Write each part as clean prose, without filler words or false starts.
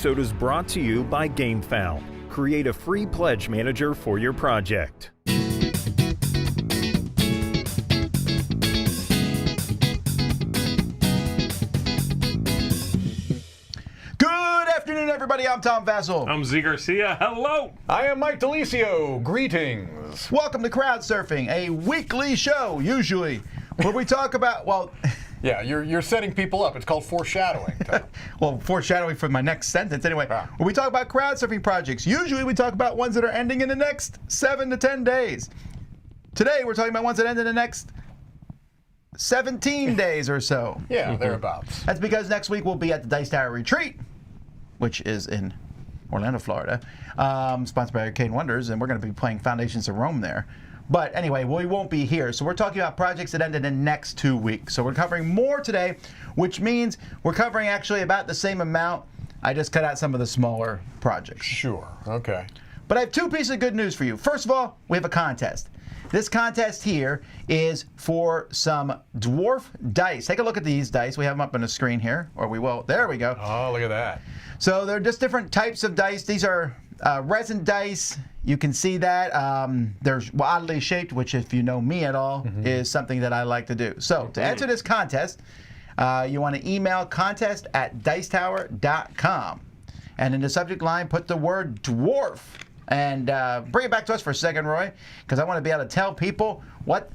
episode is brought to you by GameFound. Create a free pledge manager for your project. Good afternoon, everybody. I'm Tom Vassell. I'm Z Garcia. Hello. I am Mike Delisio. Greetings. Welcome to Crowdsurfing, a weekly show, usually, where we talk about, well... Yeah, you're setting people up. It's called foreshadowing, Tom. Well, foreshadowing for my next sentence. Anyway, when we talk about crowdsurfing projects, usually we talk about ones that are ending in the next 7 to 10 days. Today, we're talking about ones that end in the next 17 days or so. Yeah, thereabouts. That's because next week we'll be at the Dice Tower Retreat, which is in Orlando, Florida, sponsored by Arcane Wonders, and we're going to be playing Foundations of Rome there. But anyway, we won't be here. So we're talking about projects that end in the next 2 weeks. So we're covering more today, which means we're covering actually about the same amount. I just cut out some of the smaller projects. Sure. Okay. But I have two pieces of good news for you. First of all, we have a contest. This contest here is for some dwarf dice. Take a look at these dice. We have them up on the screen here, or we will. There we go. Oh, look at that. So they're just different types of dice. These are resin dice. You can see that. They're oddly shaped, which if you know me at all, is something that I like to do. So to enter this contest, you want to email contest@dicetower.com. And in the subject line, put the word dwarf. And bring it back to us for a second, Roy, because I want to be able to tell people what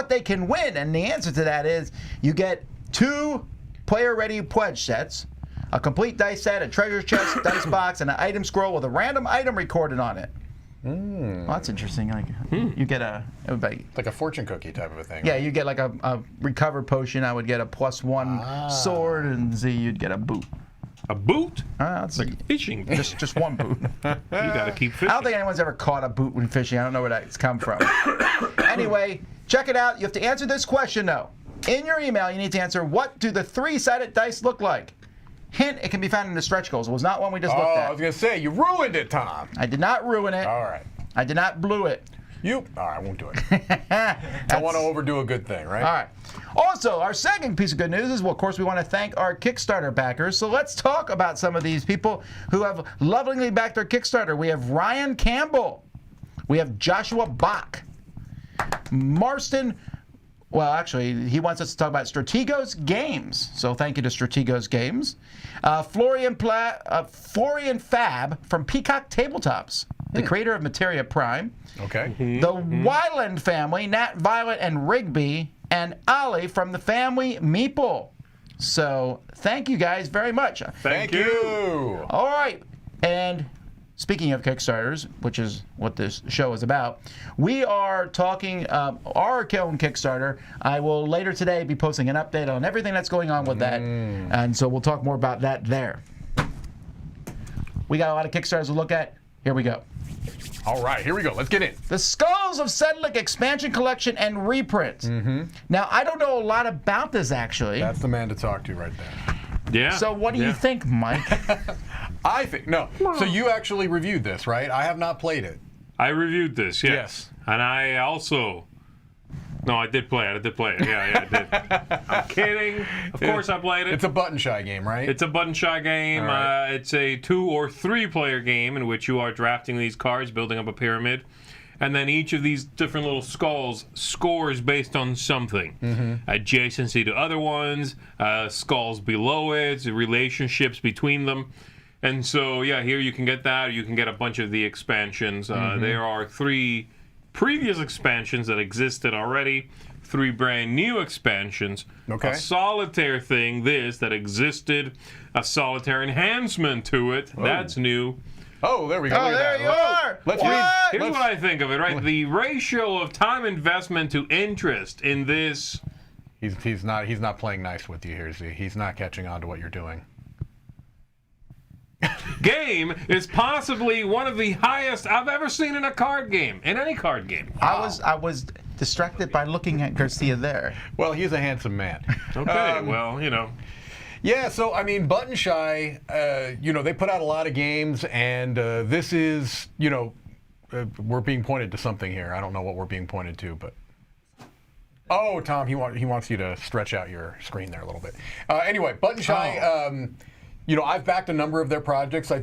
they can win. And the answer to that is you get 2 player-ready pledge sets, a complete dice set, a treasure chest, dice box, and an item scroll with a random item recorded on it. Well, that's interesting. Like you get like a fortune cookie type of a thing. Yeah, right? you get like a recover potion. I would get a +1 sword, and Z, you'd get a boot. A boot? That's like fishing. Just one boot. You gotta keep fishing. I don't think anyone's ever caught a boot when fishing. I don't know where that's come from. Anyway, check it out. You have to answer this question, though. In your email, you need to answer, what do the 3-sided dice look like? Hint, it can be found in the stretch goals. It was not one we just looked at. I was going to say, you ruined it, Tom. I did not ruin it. All right. I did not blew it. All right, I won't do it. Don't want to overdo a good thing, right? All right. Also, our second piece of good news is, well, of course, we want to thank our Kickstarter backers. So let's talk about some of these people who have lovingly backed our Kickstarter. We have Ryan Campbell. We have Joshua Bach. Marston. Well, actually, he wants us to talk about Strategos Games. So thank you to Strategos Games. Florian Fab from Peacock Tabletops, the creator of Materia Prime. Okay. The Wyland family, Nat Violet and Rigby, and Ollie from the family Meeple. So thank you guys very much. Thank you. All right. And speaking of Kickstarters, which is what this show is about, we are talking our own Kickstarter. I will later today be posting an update on everything that's going on with that. And so we'll talk more about that there. We got a lot of Kickstarters to look at. Here we go. All right, here we go. Let's get in. The Skulls of Sedlec Expansion Collection and Reprint. Now, I don't know a lot about this, actually. That's the man to talk to right there. Yeah. So what do you think, Mike? I think, no. So you actually reviewed this, right? I have not played it. I reviewed this, yes. And I also... No, I did play it. Yeah, I did. I'm kidding. Of course I played it. It's a button-shy game, right? It's a button-shy game. Right. It's a 2- or 3-player game in which you are drafting these cards, building up a pyramid, and then each of these different little skulls scores based on something. Adjacency to other ones, skulls below it, relationships between them. And so, yeah, here you can get that. You can get a bunch of the expansions. There are 3 previous expansions that existed already, 3 brand new expansions, okay. A solitaire thing, that existed, a solitaire enhancement to it, that's new. Oh, there we go. Oh, there you are. Let's read. Here's what I think of it, right? The ratio of time investment to interest in this. He's not playing nice with you here, Z. He's not catching on to what you're doing. Game is possibly one of the highest I've ever seen in a card game, in any card game. Wow. I was distracted by looking at Garcia there. Well, he's a handsome man. Okay, well, you know. Yeah, so, I mean, Button Shy, they put out a lot of games, and this is, we're being pointed to something here. I don't know what we're being pointed to, but... Oh, Tom, he wants you to stretch out your screen there a little bit. Anyway, Button Shy, you know, I've backed a number of their projects. I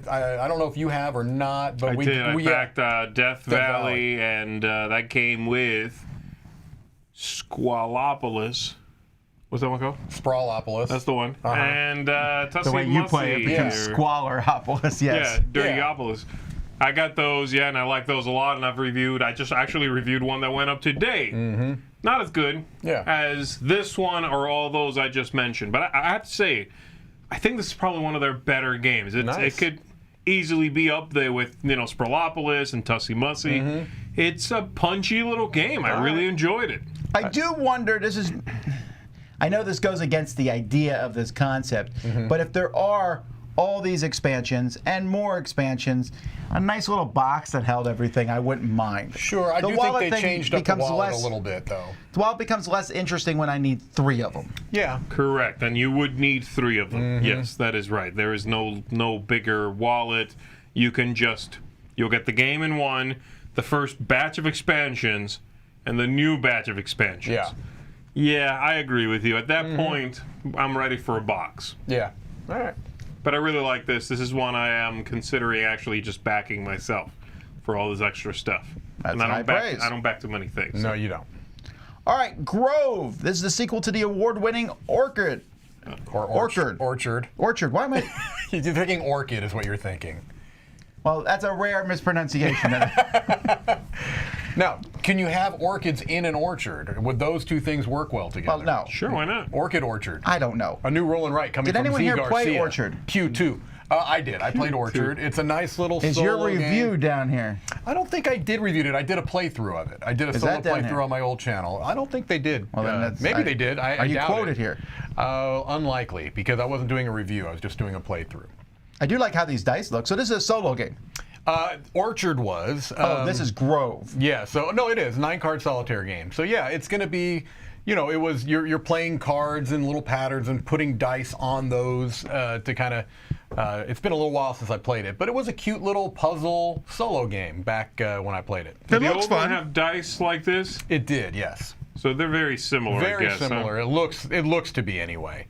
don't know if you have or not, but we backed Death Valley, and that came with Squalopolis. What's that one called? Sprawlopolis. That's the one. And Tussie The way you play it becomes Squaloropolis, yes. Yeah, Dirtyopolis. I got those, and I like those a lot, and I just actually reviewed one that went up today. Mm-hmm. Not as good as this one or all those I just mentioned. But I have to say, I think this is probably one of their better games. It could easily be up there with, you know, Sprawlopolis and Tussie Mussy. Mm-hmm. It's a punchy little game. I really enjoyed it. I do wonder, I know this goes against the idea of this concept, but if there are all these expansions and more expansions, a nice little box that held everything, I wouldn't mind. Sure, I do think they changed up the wallet a little bit, though. The wallet becomes less interesting when I need 3 of them. Yeah. Correct, and you would need 3 of them. Mm-hmm. Yes, that is right. There is no bigger wallet. You'll get the game in one, the first batch of expansions, and the new batch of expansions. Yeah. Yeah, I agree with you. At that point, I'm ready for a box. Yeah. All right. But I really like this. This is one I am considering actually just backing myself for all this extra stuff. That's and high praise. I don't back too many things. No, you don't. All right, Grove. This is the sequel to the award-winning Orchid. Orchard. Orchard. Why am I? You're thinking orchid is what you're thinking. Well, that's a rare mispronunciation. Now, can you have orchids in an orchard? Would those two things work well together? Well, no. Sure, why not? Orchid Orchard. I don't know. A new roll and write coming Did from anyone Z here Garcia. play Orchard? Q2. I did. I played Orchard. It's a nice little Is solo your review game. down here? I don't think I did review it. I did a playthrough of it. I did a solo playthrough on my old channel. I don't think they did. Well, then maybe they did. Are you doubt quoted it. here? Unlikely, because I wasn't doing a review. I was just doing a playthrough. I do like how these dice look. So this is a solo game. Orchard was. This is Grove. Yeah, so no, it is 9-card solitaire game. So yeah, it's going to be, you know, it was you're playing cards in little patterns and putting dice on those to kind of. It's been a little while since I played it, but it was a cute little puzzle solo game back when I played it. Did the old one have dice like this? It did, yes. So they're very similar. Very I guess, similar. Huh? It looks to be anyway.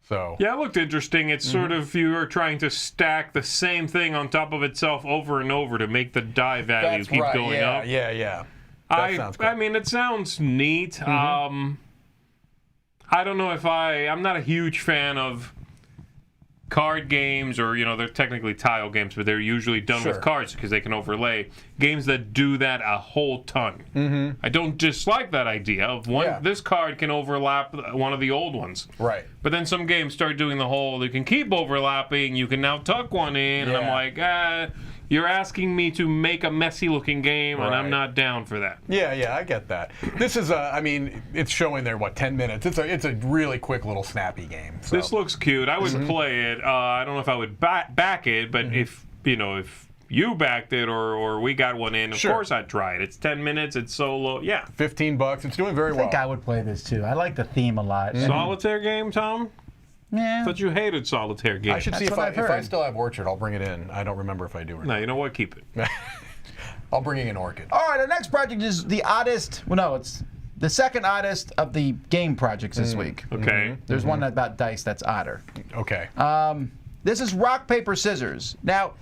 So yeah, it looked interesting. It's sort of you are trying to stack the same thing on top of itself over and over to make the die value keep going up. Yeah. That sounds good. I mean, it sounds neat. I don't know if I'm not a huge fan of card games, or you know, they're technically tile games, but they're usually done with cards because they can overlay. Games that do that a whole ton. I don't dislike that idea of this card can overlap one of the old ones. Right. But then some games start doing the whole, they can keep overlapping, you can now tuck one in, and I'm like, you're asking me to make a messy looking game, and I'm not down for that. Yeah, I get that. This is I mean, it's showing there, 10 minutes. It's a really quick little snappy game. So. This looks cute. I would play it. I don't know if I would back it, but if you backed it or we got one in, of course I'd try it. It's 10 minutes, it's solo, yeah. $15, it's doing very well. I think I would play this too. I like the theme a lot. Solitaire game, Tom? Yeah. I thought you hated solitaire games. I should see if I still have Orchard. I'll bring it in. I don't remember if I do or not. No, you know what? Keep it. I'll bring in Orchid. All right, our next project is the oddest. Well, no, it's the second oddest of the game projects this week. Okay. There's one about dice that's odder. Okay. This is Rock, Paper, Scissors. Now,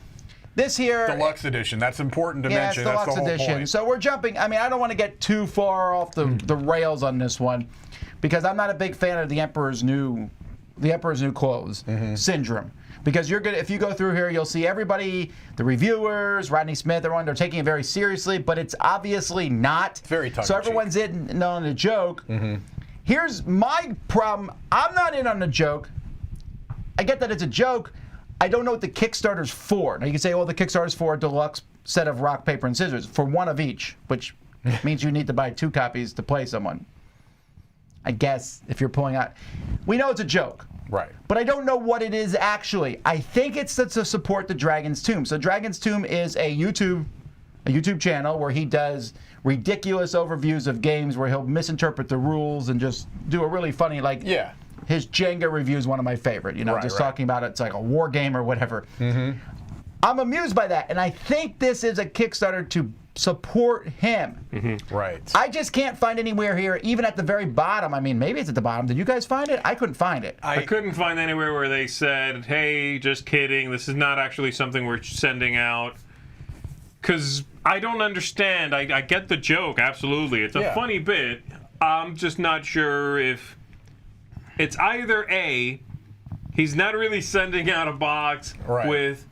this here... Deluxe edition. That's important to mention. mention. It's Deluxe That's the whole edition. point. So we're jumping... I mean, I don't want to get too far off the rails on this one, because I'm not a big fan of the Emperor's New Clothes syndrome. Because you're gonna, if you go through here, you'll see everybody, the reviewers, Rodney Smith, everyone, they're taking it very seriously, but it's obviously not. Very tongue-in-cheek. So everyone's in on the joke. Here's my problem. I'm not in on the joke. I get that it's a joke. I don't know what the Kickstarter's for. Now you can say, well, the Kickstarter's for a deluxe set of rock, paper, and scissors for one of each, which means you need to buy 2 copies to play someone. I guess, if you're pulling out. We know it's a joke. Right. But I don't know what it is actually. I think it's to support the Dragon's Tomb. So Dragon's Tomb is a YouTube channel where he does ridiculous overviews of games where he'll misinterpret the rules and just do a really funny, like, his Jenga review is one of my favorite, talking about it's like a war game or whatever. I'm amused by that, and I think this is a Kickstarter to support him. Right. I just can't find anywhere here, even at the very bottom. I mean, maybe it's at the bottom. Did you guys find it? I couldn't find it. I couldn't find anywhere where they said, hey, just kidding, this is not actually something we're sending out. Because I don't understand. I get the joke, absolutely. It's a funny bit. I'm just not sure if it's either A, he's not really sending out a box with,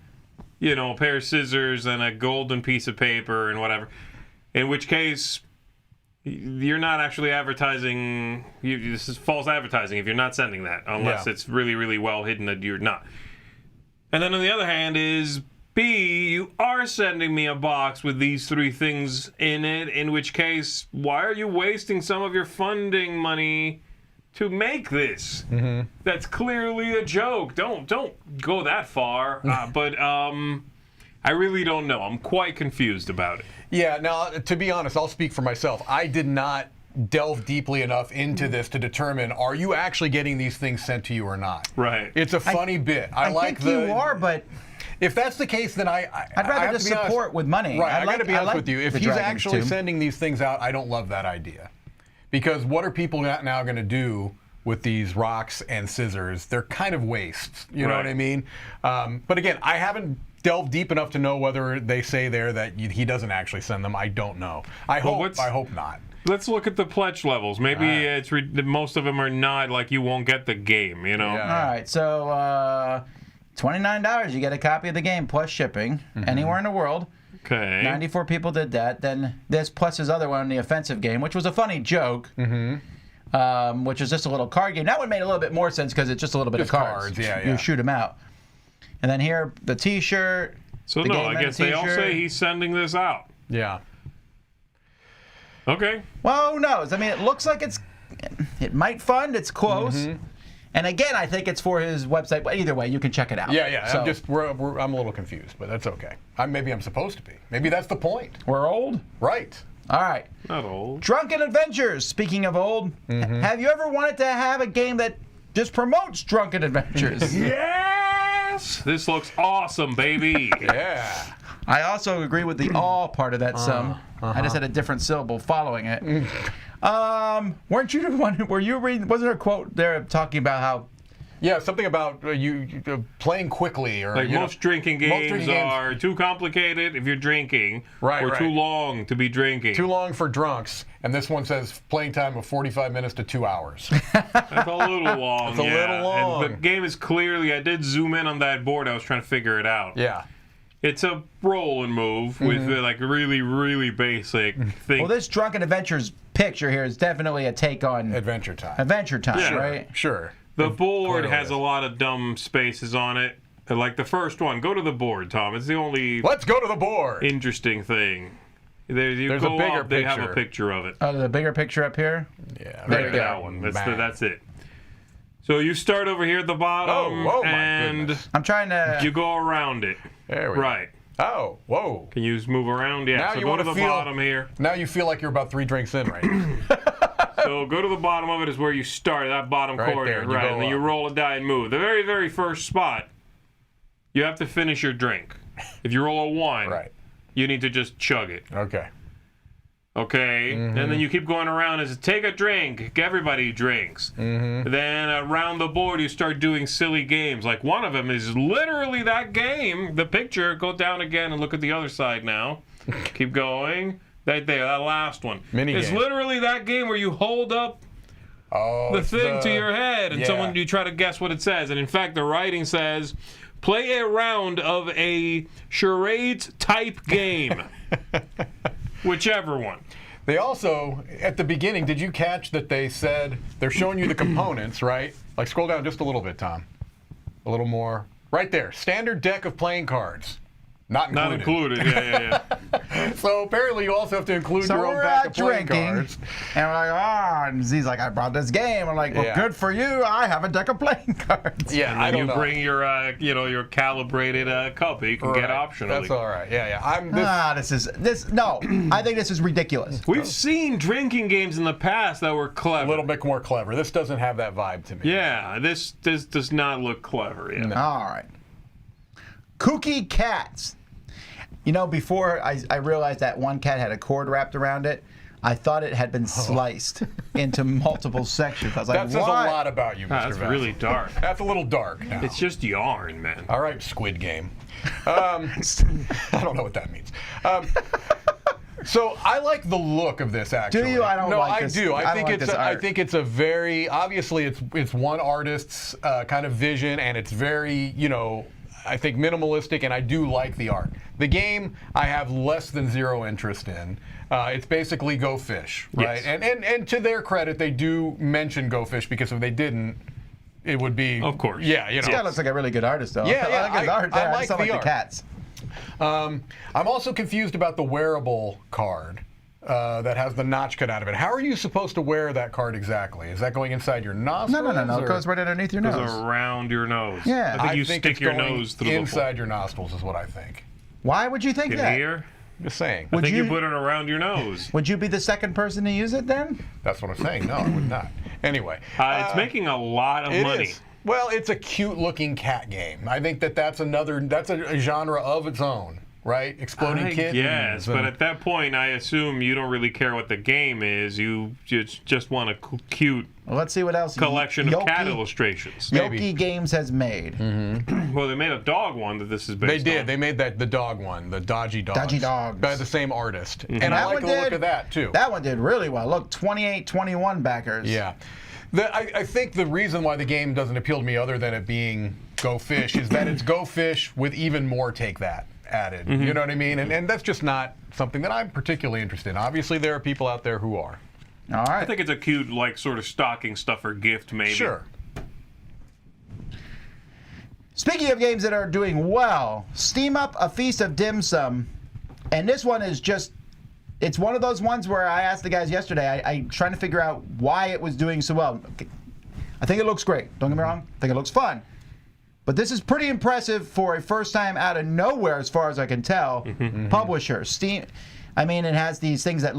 you know, a pair of scissors and a golden piece of paper and whatever. In which case, you're not actually advertising. This is false advertising if you're not sending that, unless it's really, really well hidden that you're not. And then on the other hand is B, you are sending me a box with these 3 things in it, in which case, why are you wasting some of your funding money to make this? That's clearly a joke. Don't go that far. But I really don't know. I'm quite confused about it. Yeah, now, to be honest, I'll speak for myself. I did not delve deeply enough into this to determine, are you actually getting these things sent to you or not? Right. It's a funny bit. I like think you are, but if that's the case, then I'd rather just support with money. Right, I got to be honest with you. If he's Dragons actually too. sending these things out, I don't love that idea. Because what are people now going to do with these rocks and scissors? They're kind of wastes. You know what I mean? But again, I haven't delved deep enough to know whether they say there that he doesn't actually send them. I don't know. I hope not. Let's look at the pledge levels. Maybe it's most of them are not like you won't get the game, you know? Yeah. All right, so $29, you get a copy of the game plus shipping anywhere in the world. Okay. 94 people did that. Then this plus his other one, the offensive game, which was a funny joke, which is just a little card game. That one made a little bit more sense because it's just a little bit of cards. You shoot them out. And then here, the T-shirt. So no, I guess they all say he's sending this out. Yeah. Okay. Well, who knows? I mean, it looks like it might fund. It's close. And again, I think it's for his website. But either way, you can check it out. Yeah. So, I'm a little confused, but that's okay. Maybe I'm supposed to be. Maybe that's the point. we're old? Right. All right. Not old. Drunken Adventures. Speaking of old, have you ever wanted to have a game that just promotes Drunken Adventures? Yes! This looks awesome, baby. Yeah. I also agree with the all part of that sum. I just had a different syllable following it. Weren't you the one? Were you reading? Wasn't there a quote there talking about how? Yeah, something about you playing quickly, or Like most drinking games are too complicated if you're drinking, or too long to be drinking. Too long for drunks, and this one says playing time of 45 minutes to 2 hours. That's a little long. It's a little long. And the game is clearly. I did zoom in on that board. I was trying to figure it out. Yeah. It's a roll and move with like really, really basic thing. Well, this Drunken Adventures picture here is definitely a take on Adventure Time. Adventure Time, Yeah. right? Sure. The board clearly has is. a lot of dumb spaces on it. Like the first one. Go to the board, Tom. It's the only Let's go to the board. interesting thing. There's a bigger They have a picture. picture of it. Oh, the bigger picture up here. Yeah. Right, that one. That's it. So you start over here at the bottom, Oh, my and goodness. I'm trying to. you go around it. There we go. Right. Oh, whoa. Can you just move around? Yeah. Now So you go to wanna the feel- bottom here. Now you feel like you're about 3 drinks in right now. So go to the bottom of it is where you start, that bottom Right corner. there, and you Right. go And then you up. roll a die and move. The very, very first spot, you have to finish your drink. If you roll a 1, Right. you need to just chug it. Okay. Okay, and then you keep going around as take a drink. Everybody drinks. Then around the board, you start doing silly games. Like one of them is literally that game. The picture. Go down again and look at the other side now. Keep going. That last one. Mini It's game. literally that game where you hold up Oh, the it's thing to your head, and yeah. you try to guess what it says. And in fact, the writing says, "Play a round of a charades type game." Whichever one. They also, at the beginning, did you catch that they said they're showing you the components, right? Like scroll down just a little bit, Tom. A little more. Right there. Standard deck of playing cards. Not included. Not included. Yeah. So apparently you also have to include So your own we're deck out of playing drinking, cards. and we're like, and he's like, I brought this game. I'm like, well, Yeah. good for you. I have a deck of playing cards. Yeah, I And don't you know. bring your, your calibrated cup that you can get Right. optionally. That's all right. Yeah. No, I think this is ridiculous. We've seen drinking games in the past that were clever. A little bit more clever. This doesn't have that vibe to me. Yeah, this does not look clever. Yeah. All right. Kooky Cats. You know, before I realized that one cat had a cord wrapped around it, I thought it had been sliced into multiple sections. I was like, That says a what? lot about you, Mr. That's Vassal. really dark. That's a little dark now. It's just yarn, man. All right, Squid Game. I don't know what that means. So I like the look of this. Actually, Do you? I don't no, like I this. do. I think like it's. this I art. think it's a very obviously it's one artist's kind of vision, and it's very I think minimalistic, and I do like the art. The game I have less than zero interest in. It's basically Go Fish, right? Yes. And to their credit, they do mention Go Fish, because if they didn't, it would be. Of course. Yeah, This guy looks like a really good artist, though. Yeah, I like his art. I I like just don't the like art. the cats. I'm also confused about the wearable card that has the notch cut out of it. How are you supposed to wear that card exactly? Is that going inside your nostrils? No. It or- goes right underneath your Goes nose. around your nose. Yeah. I think you think stick it's your going nose through inside your nostrils is what I think. Why would you think the that? ear. Just saying. I Would think you you- put it around your nose. Would you be the second person to use it then? That's what I'm saying. No, I would not. Anyway. It's making a lot of It money. is. Well, it's a cute-looking cat game. I think that's a genre of its own, right? Exploding kittens. Yes, but and- at that point, I assume you don't really care what the game is. You just want a cute Well, let's see what else. collection of cat Yoki- illustrations. Maybe. Yoki Games has made. Well, they made a dog one that this is based They did. on. They made the dog one, the Dodgy Dogs. Dodgy Dogs. By the same artist. Mm-hmm. And I That like one the look did- of that, too. That one did really well. Look, 28-21 backers. Yeah. I think the reason why the game doesn't appeal to me, other than it being Go Fish, is that it's Go Fish with even more Take That added. Mm-hmm. You know what I mean? And that's just not something that I'm particularly interested in. Obviously, there are people out there who are. All right. I think it's a cute, like, sort of stocking stuffer gift, maybe. Sure. Speaking of games that are doing well, Steam Up A Feast of Dim Sum. And this one is just, it's one of those ones where I asked the guys yesterday, I'm trying to figure out why it was doing so well. I think it looks great. Don't get me wrong. I think it looks fun. But this is pretty impressive for a first time out of nowhere, as far as I can tell, publisher. Steam. I mean, it has these things that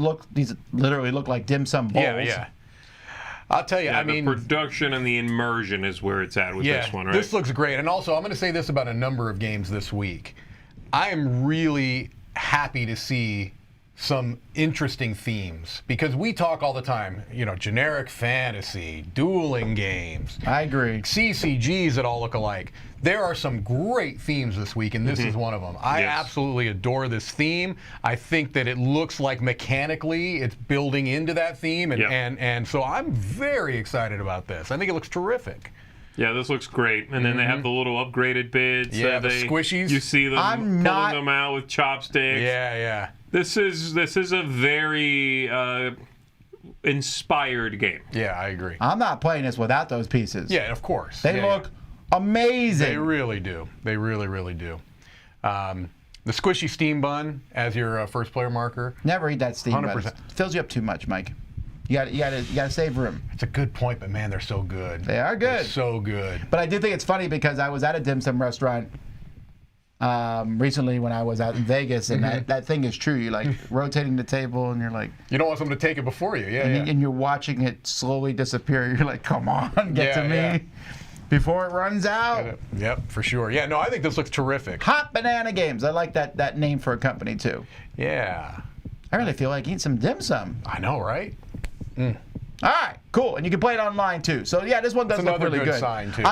literally look like dim sum bowls. Yeah. I'll tell you, Yeah, I mean, the production and the immersion is where it's at with this one, right? This looks great. And also, I'm going to say this about a number of games this week. I am really happy to see some interesting themes, because we talk all the time, generic fantasy, dueling games, I agree. CCGs that all look alike. There are some great themes this week, and this is one of them. I Yes. absolutely adore this theme. I think that it looks like mechanically it's building into that theme, and, Yep. and so I'm very excited about this. I think it looks terrific. Yeah, this looks great. And then they have the little upgraded bits. Yeah, that the squishies. You see them I'm pulling not- them out with chopsticks. Yeah. This is a very inspired game. Yeah, I agree. I'm not playing this without those pieces. Yeah, of course. They Yeah, look amazing. They really do. They really do. The squishy steam bun as your first player marker. Never eat that steam. 100%. It fills you up too much, Mike. You gotta save room. It's a good point, but man, they're so good. They are They're good. so good. But I do think it's funny because I was at a dim sum restaurant recently when I was out in Vegas, and that thing is true. You're like rotating the table, and you're like, You don't want someone to take it before you. Yeah, yeah. and you're watching it slowly disappear. You're like, come on, get Yeah, to me yeah. before it runs out. Yep, for sure. Yeah, no, I think this looks terrific. Hot Banana Games. I like that name for a company too. Yeah. I really feel like eating some dim sum. I know, right? All right, cool, and you can play it online too. So yeah, this one does look another really good good. sign, too.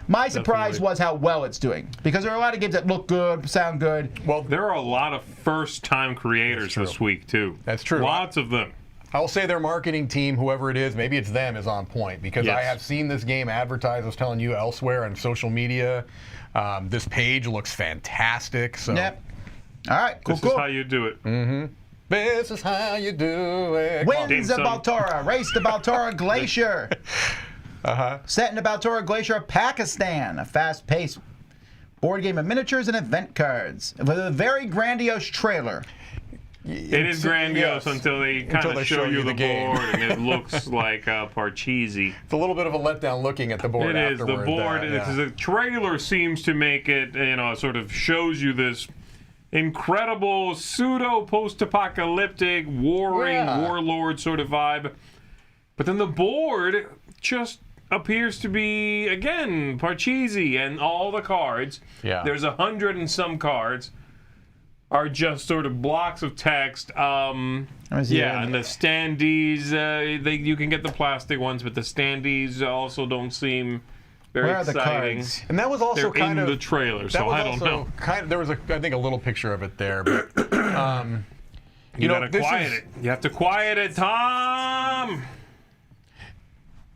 My surprise was how well it's doing, because there are a lot of games that look good, sound good. Well, There are a lot of first-time creators true. this week, too. That's true. Lots of them. I will say their marketing team, whoever it is, maybe it's them, is on point, because Yes. I have seen this game advertised, I was telling you, elsewhere on social media. This page looks fantastic. So Yep. All right, cool, This is cool. how you do it. This is how you do it. Winds of Dim sum. Baltoro, race to Baltoro Glacier. Set in the Baltoro Glacier of Pakistan, a fast-paced board game of miniatures and event cards with a very grandiose trailer. It is grandiose yes. until they kind Until of they show you the game. board, and it looks like Parcheesi. It's a little bit of a letdown looking at the board It is. afterward. The board, yeah. the trailer seems to make it, sort of shows you this incredible pseudo-post-apocalyptic warring warlord sort of vibe. But then the board just appears to be, again, Parcheesi and all the cards. Yeah. There's 100 and some cards. are just sort of blocks of text. And the standees, you can get the plastic ones, but the standees also don't seem very Where are the exciting. cards? And that was also They're kind in of the trailer, so I don't know. There was, I think, a little picture of it there, but You gotta quiet it. You have to quiet it, Tom.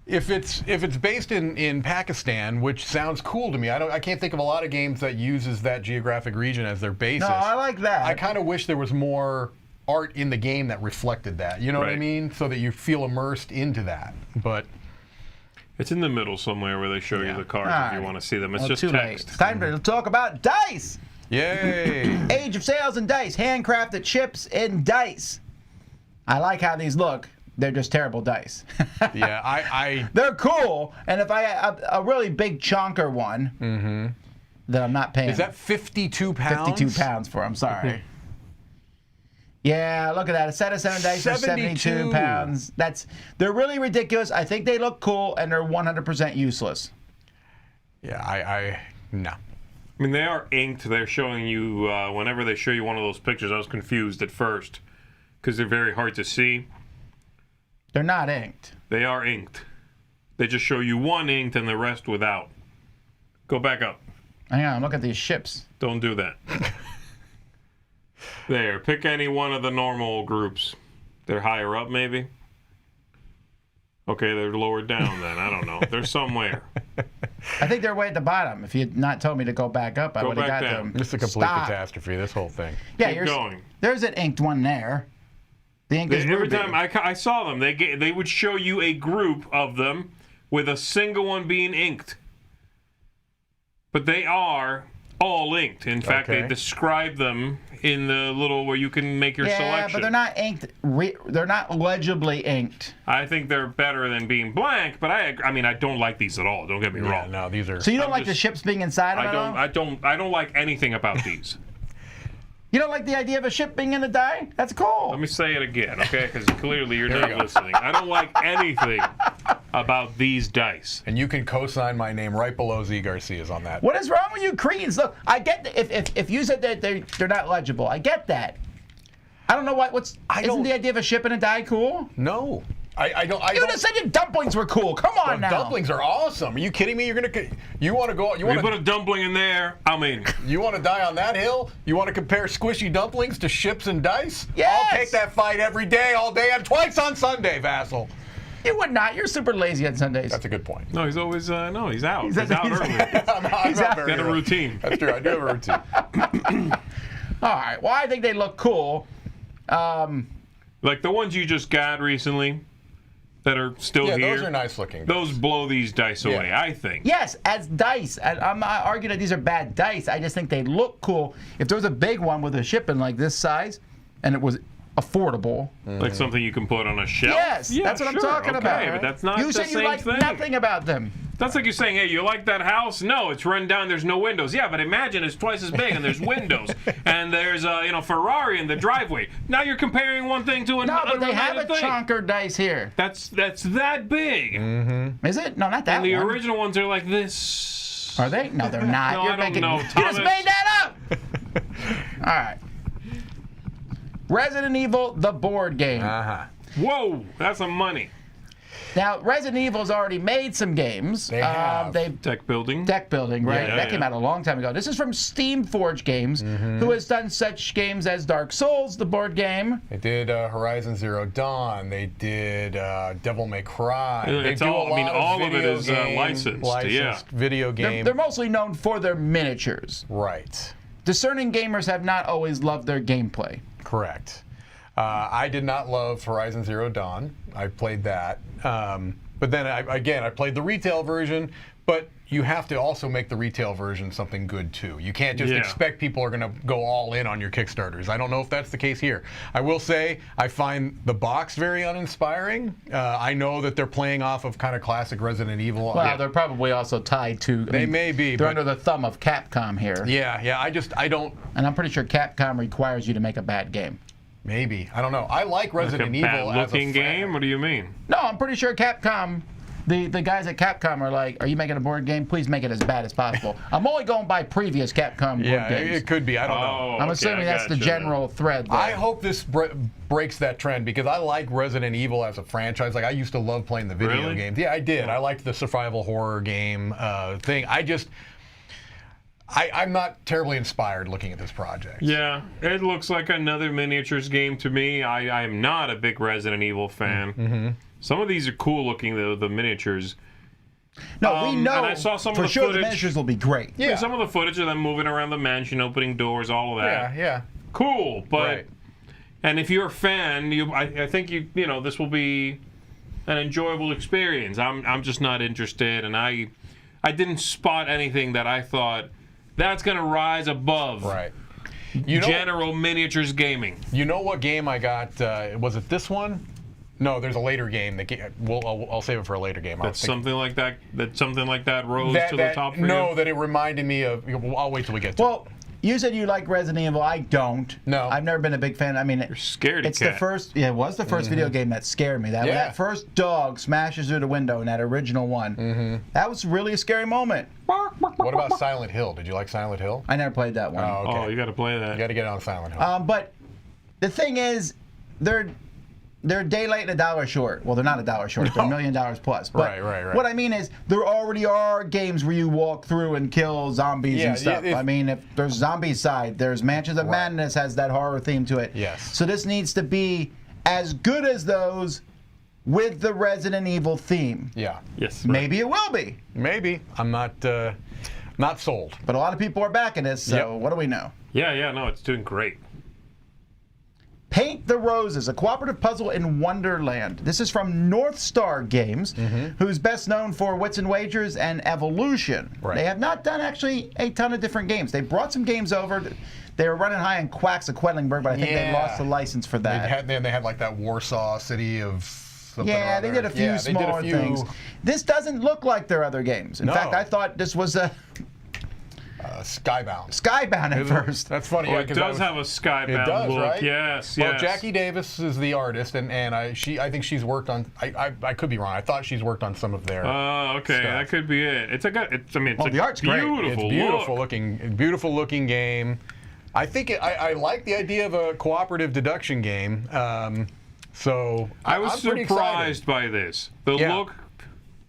If it's based in Pakistan, which sounds cool to me, I can't think of a lot of games that uses that geographic region as their basis. No, I like that. I kind of wish there was more art in the game that reflected that. You know what I Right. mean? So that you feel immersed into that. But It's in the middle somewhere where they show you the cards if you want to see them. It's Well, just too text. late. Time to talk about dice. yay! Age of Sails and Dice, handcrafted chips and dice. I like how these look. They're just terrible dice. Yeah, They're cool, and if I a really big chonker one, that I'm not paying. is that 52 pounds? 52 pounds for? I'm sorry. Yeah, look at that. A set of 7 dice for 72 72 pounds. They're really ridiculous. I think they look cool, and they're 100% useless. Yeah, no. I mean, they are inked. They're showing you, whenever they show you one of those pictures, I was confused at first because they're very hard to see. They're not inked. They are inked. They just show you one inked and the rest without. Go back up. Hang on, look at these ships. Don't do that. There, pick any one of the normal groups. They're higher up, maybe? Okay, they're lower down then. I don't know. They're somewhere. I think they're way at the bottom. If you had not told me to go back up, I Go would have back got down. them. It's a complete Stop. catastrophe, this whole thing. Yeah, Keep going. There's an inked one there. The ink is Every ruby. time I saw them, they would show you a group of them with a single one being inked. But they are all inked. In fact, they Okay. describe them in the little where you can make your yeah, selection. but they're not inked. They're not legibly inked. I think they're better than being blank, but I mean, I don't like these at all. Don't get me Yeah, wrong. no, these are. So you don't I'm like the just- ships being inside of it all? I don't like anything about these. You don't like the idea of a ship being in a die? That's cool. Let me say it again, okay? Because clearly you're not listening. I don't like anything about these dice. And you can co-sign my name right below Z Garcia's on that. What is wrong with you Koreans? Look, I get if you said that they're not legible, I get that. I don't know isn't the idea of a ship in a die cool? No. I don't. You just said your dumplings were cool. Come on now. Dumplings are awesome. Are you kidding me? You want to go? You If want you put a to? dumpling in there, I'm in. You want to die on that hill? You want to compare squishy dumplings to ships and dice? Yes. I'll take that fight every day, all day, and twice on Sunday, Vassal. You would not. You're super lazy on Sundays. That's a good point. No, he's always no. He's out. He's, He's out he's- early. I'm not He's out. very Got a early. routine. That's true. I do have a routine. All right. Well, I think they look cool. Like the ones you just got recently that are still Yeah, here. those are nice looking. Those blow these dice away, Yeah. I think. Yes, as dice. And I'm not arguing that these are bad dice. I just think they look cool. If there was a big one with a ship in like this size, and it was affordable. Like something you can put on a shelf. Yes, Yeah, that's what I'm sure, talking okay, about. but that's not you the said you same like thing. nothing about them. That's like you saying, hey, you like that house? No, it's run down. There's no windows. Yeah, but imagine it's twice as big and there's windows and there's Ferrari in the driveway. Now you're comparing one thing to No, but they have a thing. chonker dice here. That's that big. Is it? No, not that And the one. original ones are like this. Are they? No, they're not. No, You're I don't making, know, You just Thomas. made that up. All right. Resident Evil, the board game. Uh-huh. Whoa, that's some money. Now, Resident Evil's already made some games. They have. They've Deck building. deck building, right? Yeah, that yeah. came out a long time ago. This is from Steamforge Games, who has done such games as Dark Souls, the board game. They did Horizon Zero Dawn. They did Devil May Cry. It's they do all- a I mean, lot all of of it video is, game, licensed, yeah. video They're, game. they're mostly known for their miniatures. Right. Discerning gamers have not always loved their gameplay. Correct. I did not love Horizon Zero Dawn. I played that. But then, I played the retail version. But you have to also make the retail version something good, too. You can't just Yeah. expect people are going to go all in on your Kickstarters. I don't know if that's the case here. I will say I find the box very uninspiring. I know that they're playing off of kind of classic Resident Evil. Well, they're probably also tied to. They may be, They're but- under the thumb of Capcom here. Yeah, I don't. And I'm pretty sure Capcom requires you to make a bad game. Maybe. I don't know. I like Like a Resident Evil as a bad-looking fan. game? What do you mean? No, I'm pretty sure Capcom The guys at Capcom are like, are you making a board game? Please make it as bad as possible. I'm only going by previous Capcom board Yeah, games. it could be. I don't know. I'm assuming that's the general thread there. I hope this breaks that trend because I like Resident Evil as a franchise. Like I used to love playing the video games. Yeah, I did. I liked the survival horror game thing. I'm not terribly inspired looking at this project. Yeah, it looks like another miniatures game to me. I am not a big Resident Evil fan. Mm-hmm. Some of these are cool looking, though, the miniatures. No, we know and I saw some for of the sure footage. the miniatures will be great. Yeah. Some of the footage of them moving around the mansion, opening doors, all of that. Yeah. Cool, but Right. and if you're a fan, I think you know this will be an enjoyable experience. I'm just not interested, and I didn't spot anything that I thought that's gonna rise above general miniatures gaming. You know what game I got? Was it this one? No, there's a later game that I'll save it for a later game. That's something like that. That something like that rose to the top for No, you? that it reminded me of. I'll wait till we get to it. Well, you said you like Resident Evil. I don't. No. I've never been a big fan. I mean, You're scared. it's the first. Yeah, it was the 1st video game that scared me. That first dog smashes through the window in that original one. That was really a scary moment. What about Silent Hill? Did you like Silent Hill? I never played that one. Oh, okay. Oh, you got to play that. You got to get on Silent Hill. But the thing is, they're a day late and a dollar short. Well, they're not a dollar short. They're $1 million plus. But Right. what I mean is, there already are games where you walk through and kill zombies and stuff. I mean, if there's zombie side, there's Mansions of Madness has that horror theme to it. Yes. So this needs to be as good as those with the Resident Evil theme. Yeah. Yes. Maybe it will be. Maybe. I'm not sold. But a lot of people are backing this, so what do we know? Yeah. No, it's doing great. Paint the Roses, a cooperative puzzle in Wonderland. This is from North Star Games, who's best known for Wits and Wagers and Evolution. Right. They have not done actually a ton of different games. They brought some games over. They were running high in Quacks of Quedlinburg, but I think they lost the license for that. They had like that Warsaw City of something. Yeah, they did a few smaller things. This doesn't look like their other games. In fact, I thought this was a Skybound at first. That's funny. Oh, it does have a Skybound look. Right? Yes. Well, Jackie Davis is the artist, and I think she's worked on. I could be wrong. I thought she's worked on some of their. Oh, okay, stuff. that could be it. It's the art's great. Beautiful, beautiful looking game. I think I like the idea of a cooperative deduction game. So I was I'm pretty surprised excited. by this. The look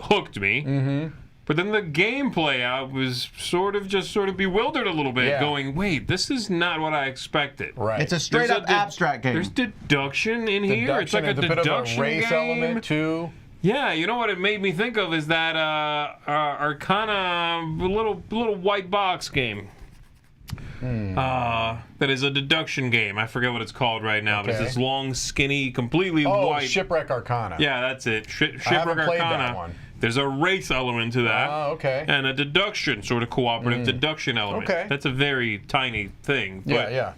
hooked me. But then the gameplay, I was sort of bewildered a little bit, going, wait, this is not what I expected. Right. It's a straight up abstract game. There's deduction in here. It's like a bit of a deduction race game. element too. Yeah, you know what it made me think of is that Arcana little white box game. That is a deduction game. I forget what it's called right now, but it's this long, skinny, completely white. Shipwreck Arcana. Yeah, that's it. Shipwreck haven't played Arcana. that one. There's a race element to that. Oh, okay. And a deduction, sort of cooperative deduction element. Okay. That's a very tiny thing. But Yeah.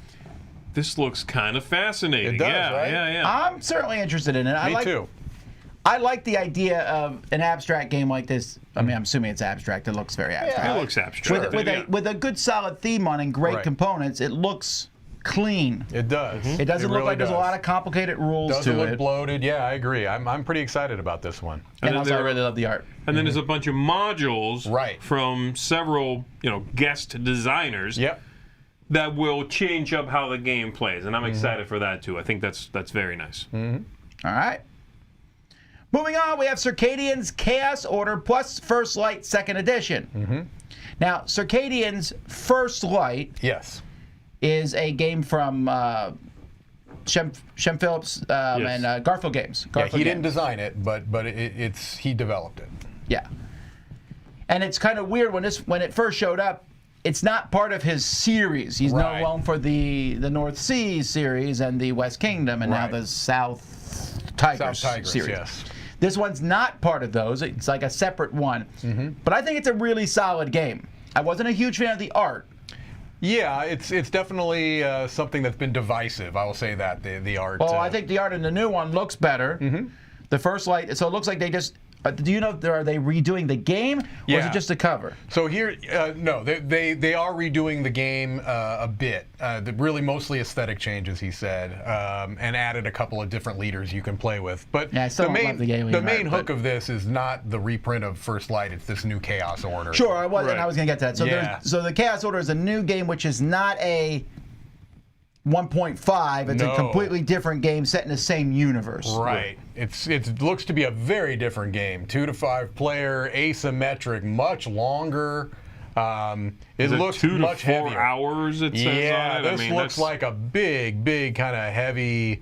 this looks kind of fascinating. It does, right? Yeah. I'm certainly interested in it. Me too. I like the idea of an abstract game like this. I mean, I'm assuming it's abstract. It looks very abstract. It looks abstract. With a good solid theme on and great components, it looks clean. It does. It doesn't look really like there's a does. lot of complicated rules Doesn't to look it. bloated. Yeah, I agree. I'm pretty excited about this one. And also, I really love the art. And then there's a bunch of modules Right. from several, guest designers Yep. that will change up how the game plays, and I'm excited for that too. I think that's very nice. All right. Moving on, we have Circadians Chaos Order plus First Light 2nd Edition. Now, Circadians First Light Yes. is a game from Shem Phillips and Garfield Games. He didn't design it, but he developed it. Yeah. And it's kind of weird when it first showed up. It's not part of his series. He's known for the North Sea series and the West Kingdom, and now the South Tigers series. Yes. This one's not part of those. It's like a separate one. But I think it's a really solid game. I wasn't a huge fan of the art. Yeah, it's definitely something that's been divisive. I will say that the art. Well, I think the art in the new one looks better. The First Light, so it looks like they just Do you know are they redoing the game, or is Yeah. it just a cover? So here, no, they are redoing the game a bit. Really mostly aesthetic changes, he said, and added a couple of different leaders you can play with. But Yeah, I still the don't main, love the game the either, main hook but- of this is not the reprint of First Light. It's this new Chaos Order. Sure, I was, and Right. I was going to get to that. So, Yeah. so the Chaos Order is a new game, which is not a 1.5. It's a No. completely different game set in the same universe. Right. It looks to be a very different game. 2 to 5 player, asymmetric, much longer. It Is it looks 2 to much 4 heavier. hours? It says Yeah, on it. this looks like a big kind of heavy,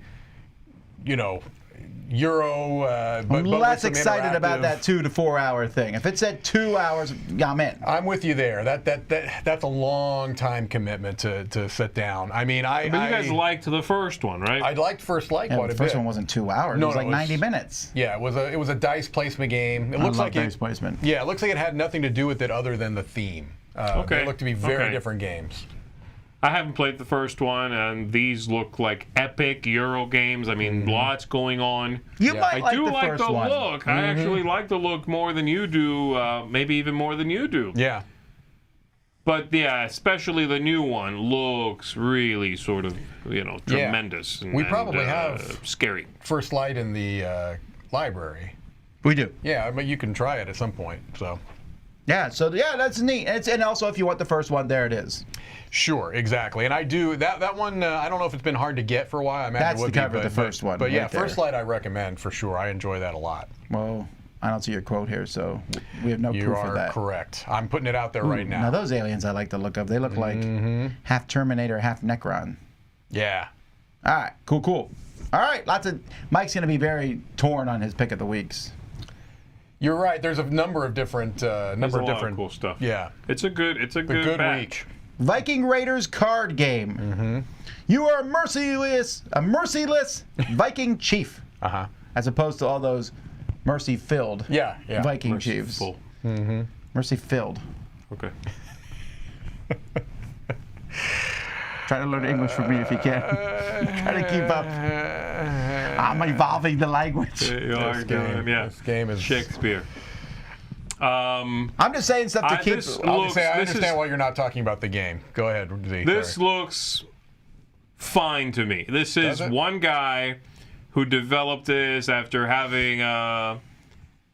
Euro. But I'm with less some excited about interactive- that 2 to 4 hour thing. If it said 2 hours, I'm in. I'm with you there. That's a long time commitment to sit down. I mean, But you guys liked the first one, right? I liked First Light Yeah, quite the a first bit. one wasn't 2 hours. No, it was no, like it was- 90 minutes. Yeah, it was a dice placement game. It looks love like dice placement. Yeah, it looks like it had nothing to do with it other than the theme. Okay. They look to be very Okay. different games. I haven't played the first one, and these look like epic Euro games. I mean, lots going on. You Yeah. might I like do the like first the one. look. I actually like the look more than you do, maybe even more than you do. Yeah. But yeah, especially the new one looks really sort of, tremendous. And, We probably have- scary. First Light in the library. We do. Yeah, but you can try it at some point. So. Yeah, so yeah, that's neat. And also, if you want the first one, there it is. Sure, exactly, and I do that one. I don't know if it's been hard to get for a while. I imagine That's it would the cover be, of the first one But yeah, right there. First Light I recommend for sure. I enjoy that a lot. Well, I don't see your quote here, so we have no You proof of are that. correct. I'm putting it out there right Now now. those aliens I like the look of. They look like half Terminator, half Necron. Yeah. All right, cool. All right, Mike's going to be very torn on his pick of the weeks. You're right. There's a number of different There's a lot of cool stuff. Yeah. It's a good Good batch. week. Viking Raiders card game. You are a merciless Viking chief, Uh-huh. as opposed to all those mercy-filled Yeah. Viking chiefs. Full. Mercy-filled. Okay. Try to learn English from me if you can. Try to keep up. I'm evolving the language. You are doing, yeah. This game is Shakespeare. I'm just saying stuff to keep. this I'll looks- just say I this understand is- why you're not talking about the game. Go ahead, Z. This sorry. looks fine to me. This is Does it? one guy who developed this after having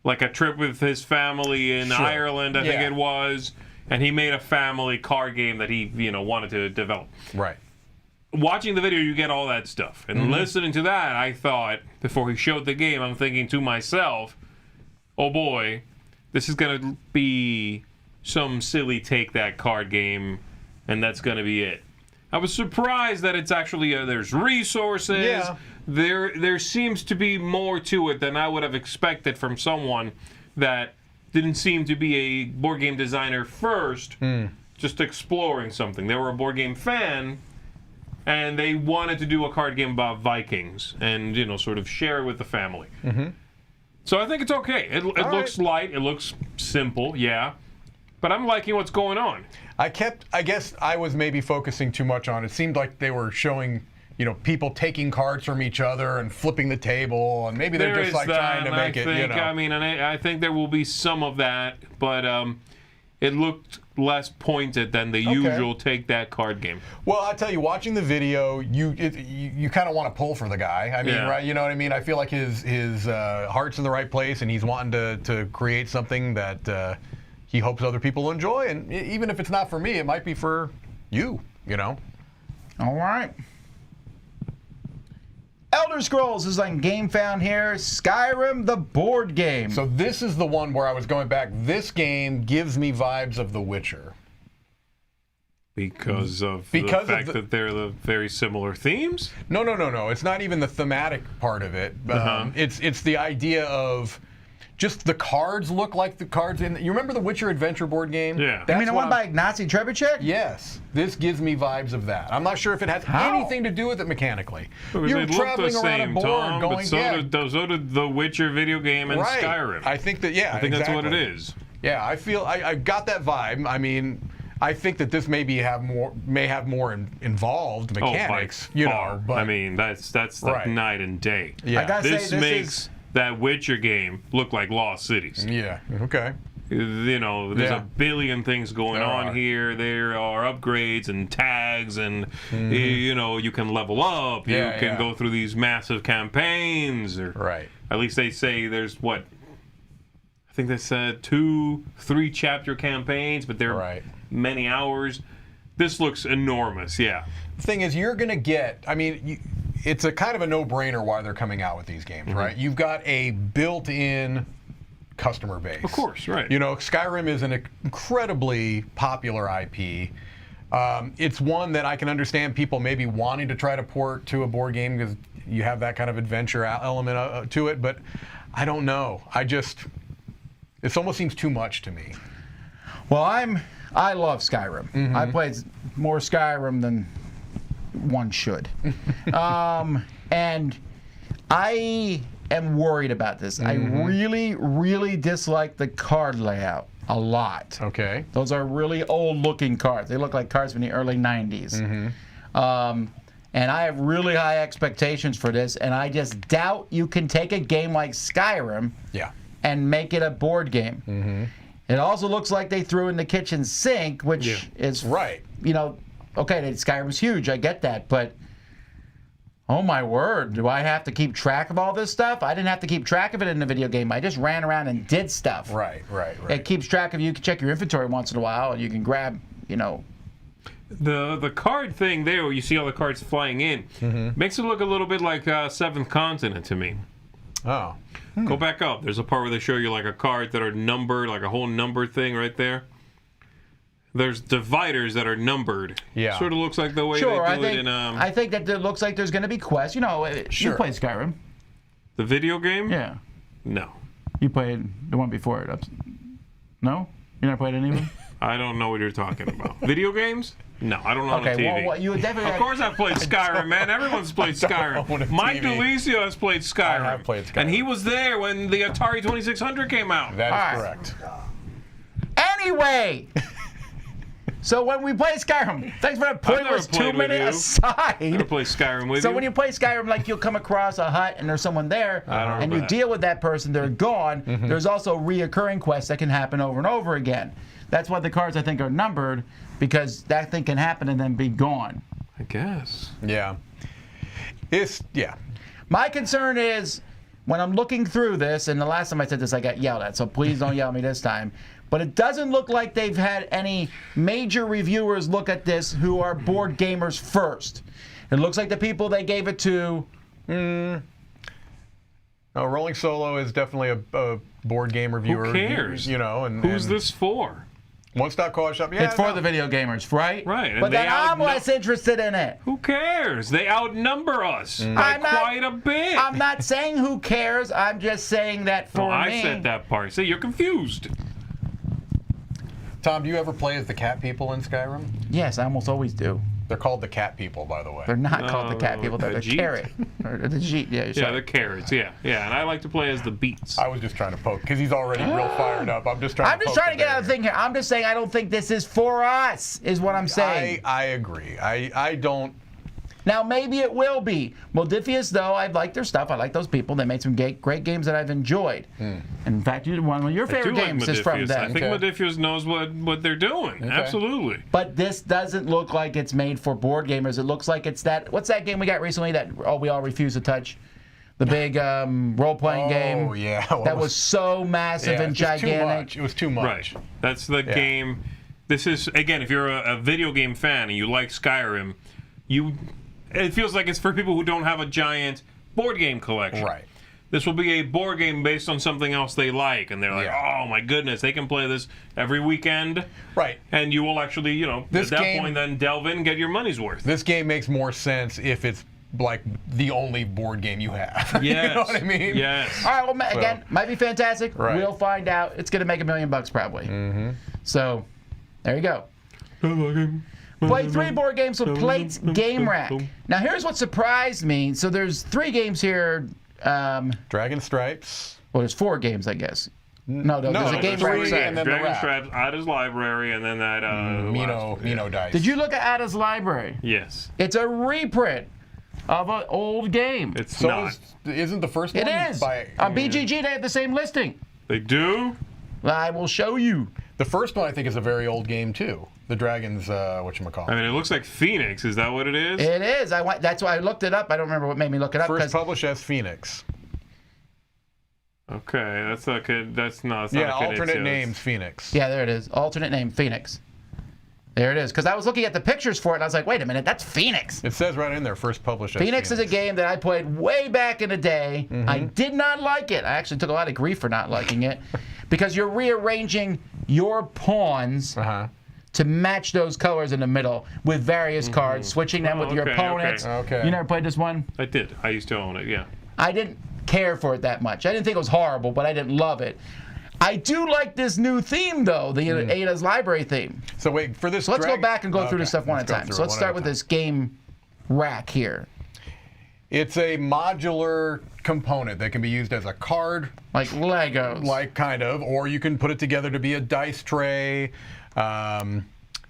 like a trip with his family in Sure. Ireland, I think Yeah. it was, and he made a family card game that he wanted to develop. Right. Watching the video, you get all that stuff, and listening to that, I thought before he showed the game, I'm thinking to myself, "Oh boy, this is gonna be some silly take that card game, and that's gonna be it." I was surprised that it's actually there's resources. Yeah. There seems to be more to it than I would have expected from someone that didn't seem to be a board game designer first, just exploring something. They were a board game fan, and they wanted to do a card game about Vikings and sort of share it with the family. So I think it's okay. It looks light. It looks simple. Yeah. But I'm liking what's going on. I guess I was maybe focusing too much on it. Seemed like they were showing, people taking cards from each other and flipping the table, and maybe they're There just is like that, trying to and make I it, think, I mean, and I think there will be some of that, but it looked less pointed than the usual take that card game. Well, I tell you, watching the video, you kind of want to pull for the guy. I mean, Yeah. right? You know what I mean? I feel like his heart's in the right place, and he's wanting to create something that he hopes other people will enjoy. And even if it's not for me, it might be for you. All right. Elder Scrolls is on GameFound here. Skyrim, the board game. So this is the one where I was going back. This game gives me vibes of The Witcher. Because of Because the of fact the- that they're the very similar themes? No. It's not even the thematic part of it. It's the idea of just the cards look like the cards in. You remember the Witcher Adventure board game? Yeah. I mean, the what one by Ignacy Trzewiczek? Yes, this gives me vibes of that. I'm not sure if it has How? anything to do with it mechanically. Because You're they look traveling the around a same, board, Tom, going, but so did the Witcher video game and right. Skyrim. I think that, I think that's what it exactly. is. Yeah, I feel I got that vibe. I mean, I think that this may have more involved mechanics. Oh, by far. But I mean, that's like Right. night and day. yeah. I gotta say, This this makes is that Witcher game look like Lost Cities. Yeah. Okay. You know, there's Yeah. a billion things going There on are. here. There are upgrades and tags, and you know, you can level up. You Yeah, can yeah. go through these massive campaigns. Or Right. at least they say there's what? I think they said 2-3 chapter campaigns, but they're Right. many hours. This looks enormous. Yeah. The thing is, you're going to get, I mean, it's a kind of a no-brainer why they're coming out with these games, right? You've got a built-in customer base. Of course, right. You know, Skyrim is an incredibly popular IP. It's one that I can understand people maybe wanting to try to port to a board game because you have that kind of adventure element to it, but I don't know. It almost seems too much to me. Well, I love Skyrim. I played more Skyrim than one should. And I am worried about this. I really, really dislike the card layout a lot. Okay. Those are really old-looking cards. They look like cards from the early 90s. And I have really high expectations for this, and I just doubt you can take a game like Skyrim Yeah. and make it a board game. It also looks like they threw in the kitchen sink, which is, Right. you know, okay, Skyrim's huge, I get that, but oh my word, do I have to keep track of all this stuff? I didn't have to keep track of it in the video game. I just ran around and did stuff. Right. It keeps track of you. You can check your inventory once in a while, and you can grab, you know. The card thing there, where you see all the cards flying in, makes it look a little bit like Seventh Continent to me. Oh. Go back up. There's a part where they show you like a card that are numbered, like a whole number thing right there. There's dividers that are numbered. Yeah. Sort of looks like the way Sure, they I do it think, in I think that it looks like there's going to be quests. You know, Sure. you played Skyrim. the video game. Yeah. No, You played the one before it. No? You never played any of them? I don't know what you're talking about. Video games? No, I don't own a Okay, TV. well, you would definitely. Of course I've played Skyrim, man. Everyone's played own a Skyrim. Mike TV. DeLisio has played Skyrim. I have played Skyrim. And he was there when the Atari 2600 came out. That is All correct. Anyway! So when we play Skyrim, thanks for that I've never pointless played with 2-minute you. aside. I play Skyrim with So you. when you play Skyrim, like you'll come across a hut and there's someone there, I don't and remember you that. deal with that person, they're gone. There's also reoccurring quests that can happen over and over again. That's why the cards I think are numbered, because that thing can happen and then be gone. I guess. Yeah. Yeah. My concern is when I'm looking through this, and the last time I said this, I got yelled at, so please don't yell at me this time. But it doesn't look like they've had any major reviewers look at this who are board gamers first. It looks like the people they gave it to. No, Rolling Solo is definitely a board game reviewer. Who cares? You know, and Who's and this for? One Stop Call Shop. Yeah, It's for the video gamers, right? Right, and But then they I'm outnum- less interested in it. Who cares? They outnumber us by I'm not- quite a bit. I'm not saying who cares. I'm just saying that for Oh, I me. said that part. See, you're confused. Tom, do you ever play as the cat people in Skyrim? Yes, I almost always do. They're called the cat people, by the way. They're not called the cat people. They're the Jeet. carrot. Or the Jeet. Yeah, Yeah, sorry. the carrots. Yeah, yeah. And I like to play as the beets. I was just trying to poke because he's already real fired up. I'm just trying. I'm just trying to get out of the thing here. I'm just saying I don't think this is for us, is what I'm saying. I agree. I don't. Now, maybe it will be. Modifius, though, I like their stuff. I like those people. They made some great games that I've enjoyed. And in fact, one of your I do favorite like games is from Modifius. them. I think Modifius knows what they're doing. Absolutely. But this doesn't look like it's made for board gamers. It looks like it's that. What's that game we got recently that we all refuse to touch? The big role-playing game. Oh yeah. That was so massive and it's just gigantic. Too much. It was too much. Right. That's the game. This is, again, if you're a video game fan and you like Skyrim, it feels like it's for people who don't have a giant board game collection. Right. This will be a board game based on something else they like, and they're like, Yeah. oh my goodness, they can play this every weekend. Right. And you will actually, This at that game- point, then delve in and get your money's worth. This game makes more sense if it's like the only board game you have. Yes. You know what I mean? Yes. All right, well, again, might be fantastic. Right. We'll find out. It's going to make $1 million probably. So, there you go. Play 3 board games with Plates Game Rack. Now, here's what surprised me. So, there's 3 games here. Dragon Stripes. Well, there's 4 games, I guess. No, there's a there's game 3 rack set. and then the Dragon rack. Stripes, Ada's Library, and then that. Mino Dice. Did you look at Ada's Library? Yes. It's a reprint of an old game. It's So not. isn't the first It one is. by On BGG, they have the same listing. They do? I will show you. the first one? I think is a very old game too. The Dragons, whatchamacallit. I mean, it looks like Phoenix. Is that what it is? It is. That's why I looked it up. I don't remember what made me look it up. First published as Phoenix. Okay, that's not good. That's not. Yeah, alternate names Phoenix. Yeah, there it is. Alternate name, Phoenix. There it is. Because I was looking at the pictures for it, and I was like, wait a minute, that's Phoenix. It says right in there, first published as Phoenix is a game that I played way back in the day. I did not like it. I actually took a lot of grief for not liking it. Because you're rearranging your pawns to match those colors in the middle with various cards, switching them with your opponents. Okay. You never played this one? I did. I used to own it, yeah. I didn't care for it that much. I didn't think it was horrible, but I didn't love it. I do like this new theme, though, the Ada's Library theme. So wait, for this So let's go back and go through this stuff one at a go time. through So it let's one start at a with time. this game rack here. It's a modular component that can be used as a card, Like Legos. like kind of, or you can put it together to be a dice tray.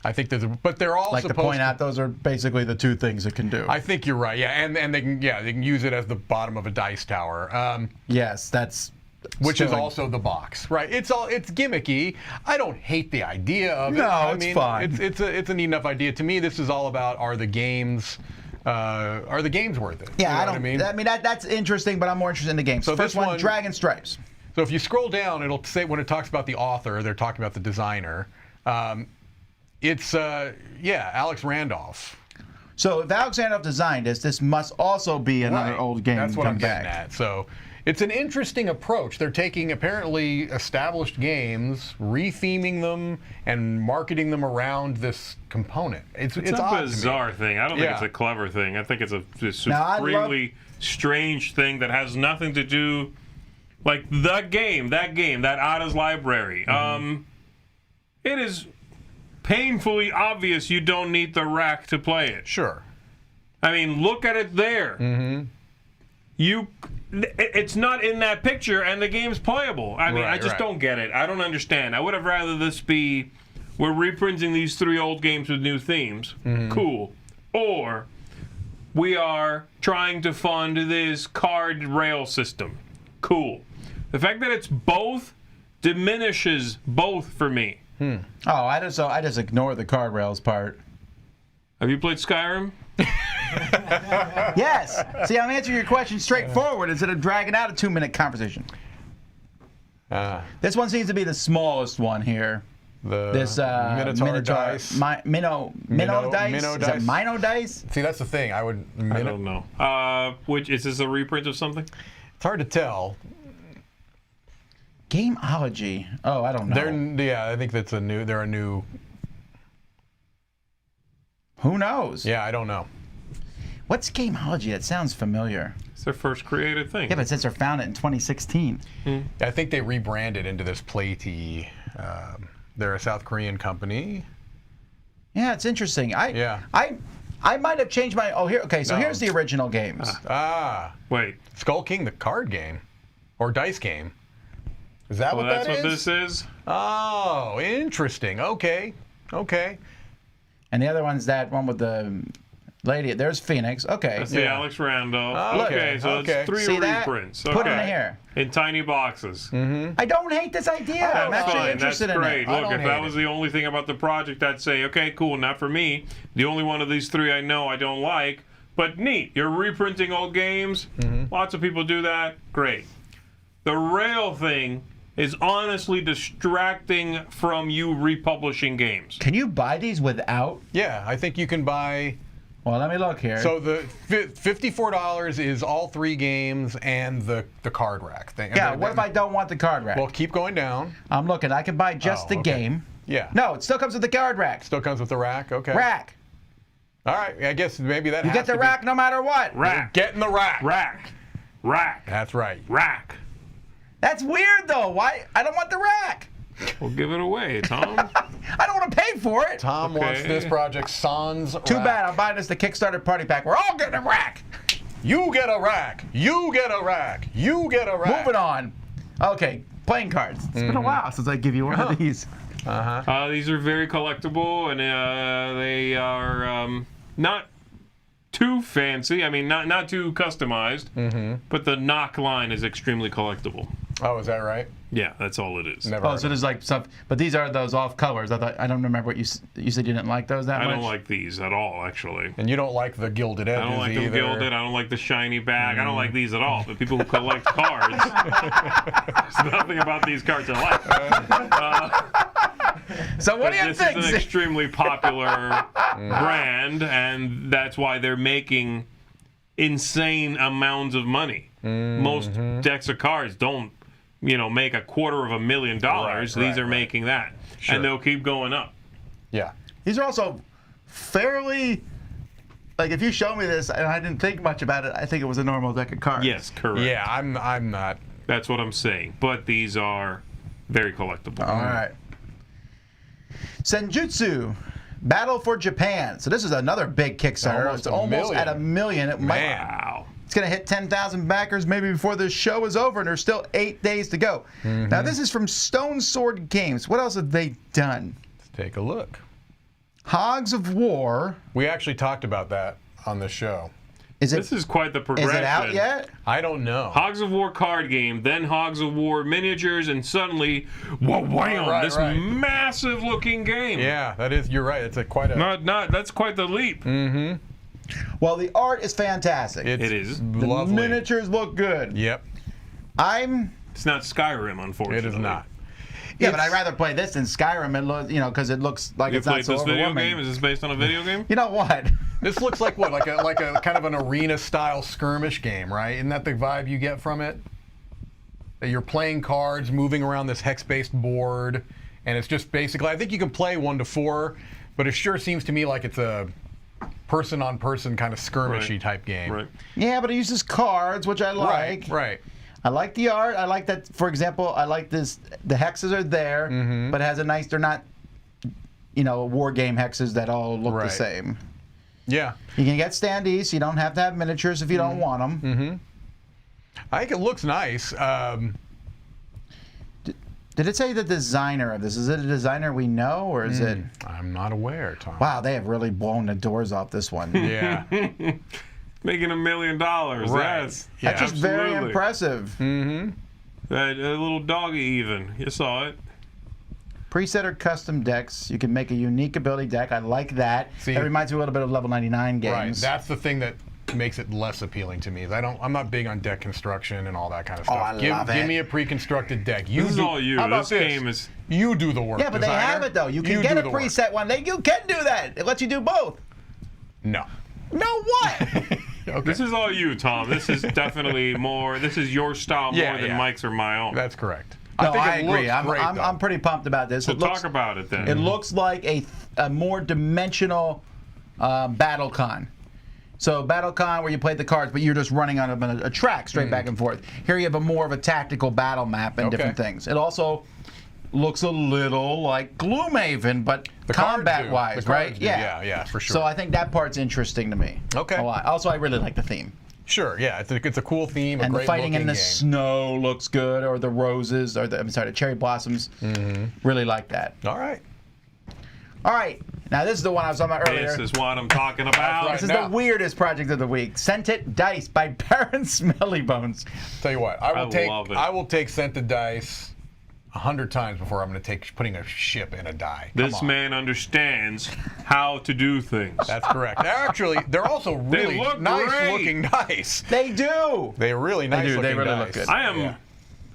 I think but they're all like to supposed point out, those are basically the two things it can do. I think you're right. Yeah, and they can use it as the bottom of a dice tower. Yes, that's Which is still- also the box, right? It's gimmicky. I don't hate the idea of it. No, I it's mean, fine. It's a neat enough idea. To me, this is all about are the games worth it? Yeah, You know I mean that's interesting, but I'm more interested in the game. So So first this one, Dragon Stripes. So if you scroll down, it'll say when it talks about the author, they're talking about the designer. It's Alex Randolph. So if Alex Randolph designed this must also be another Right. old game. That's what come I'm getting back. at. So it's an interesting approach. They're taking apparently established games, retheming them, and marketing them around this component. It's It's a odd to me. bizarre thing. I don't think Yeah. it's a clever thing. I think it's a Now, I supremely strange thing that has nothing to do, like that Ada's Library. It is painfully obvious you don't need the rack to play it. Sure. I mean, look at it there. It's not in that picture, and the game's playable. I mean, I Right, just right. don't get it. I don't understand. I would have rather this be, we're reprinting these 3 old games with new themes. Cool. Or we are trying to fund this card rail system. Cool. The fact that it's both diminishes both for me. Oh, I just ignore the card rails part. Have you played Skyrim? Yes. See, I'm answering your question straightforward instead of dragging out a 2-minute conversation. This one seems to be the smallest one here. This Minotaur dice. Minnow dice. Minnow Is that dice. Minnow dice? See, that's the thing. I don't know. Which is this a reprint of something? It's hard to tell. Gameology. Oh, I don't know. I think that's they're a new. Who knows? Yeah, I don't know. What's Gameology? That sounds familiar. It's their first creative thing. Yeah, but it says they found it in 2016. I think they rebranded into this Platy. They're a South Korean company. Yeah, it's interesting. Yeah. I might have changed my. Oh, here. Okay, so No. here's the original games. Wait. Skull King, the card game, or dice game. Is that Well, what that's that what is? this is? Oh, interesting. Okay. And the other one's that one with the lady. There's Phoenix. Okay. That's the Alex Randolph. Oh, okay, so okay. it's 3 See that? reprints. Put it in Okay. here. In tiny boxes. I don't hate this idea. I'm That's actually fine. That's interested in great. it. I Look, don't if that hate was it. the only thing about the project, I'd say, okay, cool, not for me. The only one of these 3 I know I don't like. But neat. You're reprinting old games. Lots of people do that. Great. The rail thing is honestly distracting from you republishing games. Can you buy these without? Yeah, I think you can buy. Well, let me look here. So the $54 is all 3 games and the card rack thing. yeah, what if I don't want the card rack? Well, keep going down. I'm looking. I can buy just the okay. game. Yeah. No, it still comes with the card rack. Still comes with the rack. Okay. Rack. All right. I guess maybe that. You has get the to be- rack no matter what. Rack. Get in the rack. Rack. That's right. Rack. That's weird though. Why? I don't want the rack. Well, give it away, Tom. I don't want to pay for it. Tom Okay. wants this project sans Too rack. bad. I'm buying this the Kickstarter party pack. We're all getting a rack. You get a rack. You get a rack. You get a rack. Moving on. Okay, playing cards. It's been a while since I give you one of these. These are very collectible, and they are not too fancy. I mean, not too customized. But the knock line is extremely collectible. Oh, is that right? Yeah, that's all it is. Never Oh, heard so there's like stuff, but these are those off colors. I don't remember what you said. You didn't like those that I much. don't like these at all, actually. And you don't like the gilded edges I don't like either. them gilded. I don't like the shiny bag. I don't like these at all. But people who collect cards, there's nothing about these cards I like. So what do you think? This is an extremely popular brand, and that's why they're making insane amounts of money. Most decks of cards don't, make $250,000. These are making that, and they'll keep going up. Yeah. These are also fairly, like if you show me this and I didn't think much about it, I think it was a normal deck of cards. Yes, correct. Yeah, I'm not. That's what I'm saying. But these are very collectible. All right. Senjutsu, Battle for Japan. So this is another big Kickstarter. Almost It's a almost million. at 1 million. Wow. It's going to hit 10,000 backers maybe before this show is over, and there's still 8 days to go. Now, this is from Stone Sword Games. What else have they done? Let's take a look. Hogs of War. We actually talked about that on the show. This is quite the progression. Is it out yet? I don't know. Hogs of War card game, then Hogs of War miniatures, and suddenly, wham! Right, This right. massive looking game. Yeah, that is. You're right. It's quite a. That's quite the leap. Well, the art is fantastic. It is. The lovely. miniatures look good. Yep. It's not Skyrim, unfortunately. It is not. Yeah, but I'd rather play this than Skyrim, because it looks like You it's not played so this video overwhelming. game? Is this based on a video game? You know what? This looks like what? Like a kind of an arena style skirmish game, right? Isn't that the vibe you get from it? That you're playing cards, moving around this hex-based board, and it's just basically. I think you can play 1 to 4, but it sure seems to me like it's a person-on-person kind of skirmishy type game. Right. Yeah, but it uses cards, which I like. Right. I like the art. I like that. For example, I like this. The hexes are there, but it has a nice. They're not, war game hexes that all look the same. Yeah. You can get standees. So you don't have to have miniatures if you don't want them. I think it looks nice. Did it say the designer of this? Is it a designer we know, or is it? I'm not aware, Tom. Wow, they have really blown the doors off this one. Yeah. Making $1 million. Right. Yes. Yeah, That's just very absolutely. impressive. That little doggy even. You saw it. Preset or custom decks. You can make a unique ability deck. I like that. See- That reminds me a little bit of Level 99 games. Right. That's the thing that makes it less appealing to me. Is I'm not big on deck construction and all that kind of stuff. I love it. Give me a pre-constructed deck. This is all you. How about This game is. You do the work. Yeah, but they designer. have it though. You can get do a the work. preset one. You can do that. It lets you do both. No. No what? Okay. This is all you, Tom. This is definitely more. This is your style more than Mike's or my own. That's correct. No, think I it agree. looks great, though. I'm pretty pumped about this. So It looks, talk about it then. it looks like a more dimensional BattleCon. So BattleCon where you play the cards, but you're just running on a track straight back and forth. Here you have a more of a tactical battle map and different things. It also looks a little like Gloomhaven, but The cards do. combat-wise, The right? cards do. Yeah, for sure. So I think that part's interesting to me. Okay. A lot. Also, I really like the theme. Sure, yeah, it's a cool theme, And the great fighting in looking the game. snow looks good, or the roses, or the cherry blossoms. Really like that. All right. All right, now this is the one I was talking about earlier. This is what I'm talking about. right. This is now. the weirdest project of the week. Scented Dice by Baron Smellybones. Tell you what, I love it. I will take Scented Dice 100 times before I'm going to take putting a ship in a die. Come This on. man understands how to do things. That's correct. Actually, they're also really look nice great. looking dice. They do. They're really nice do. They looking really dice. look good. I am.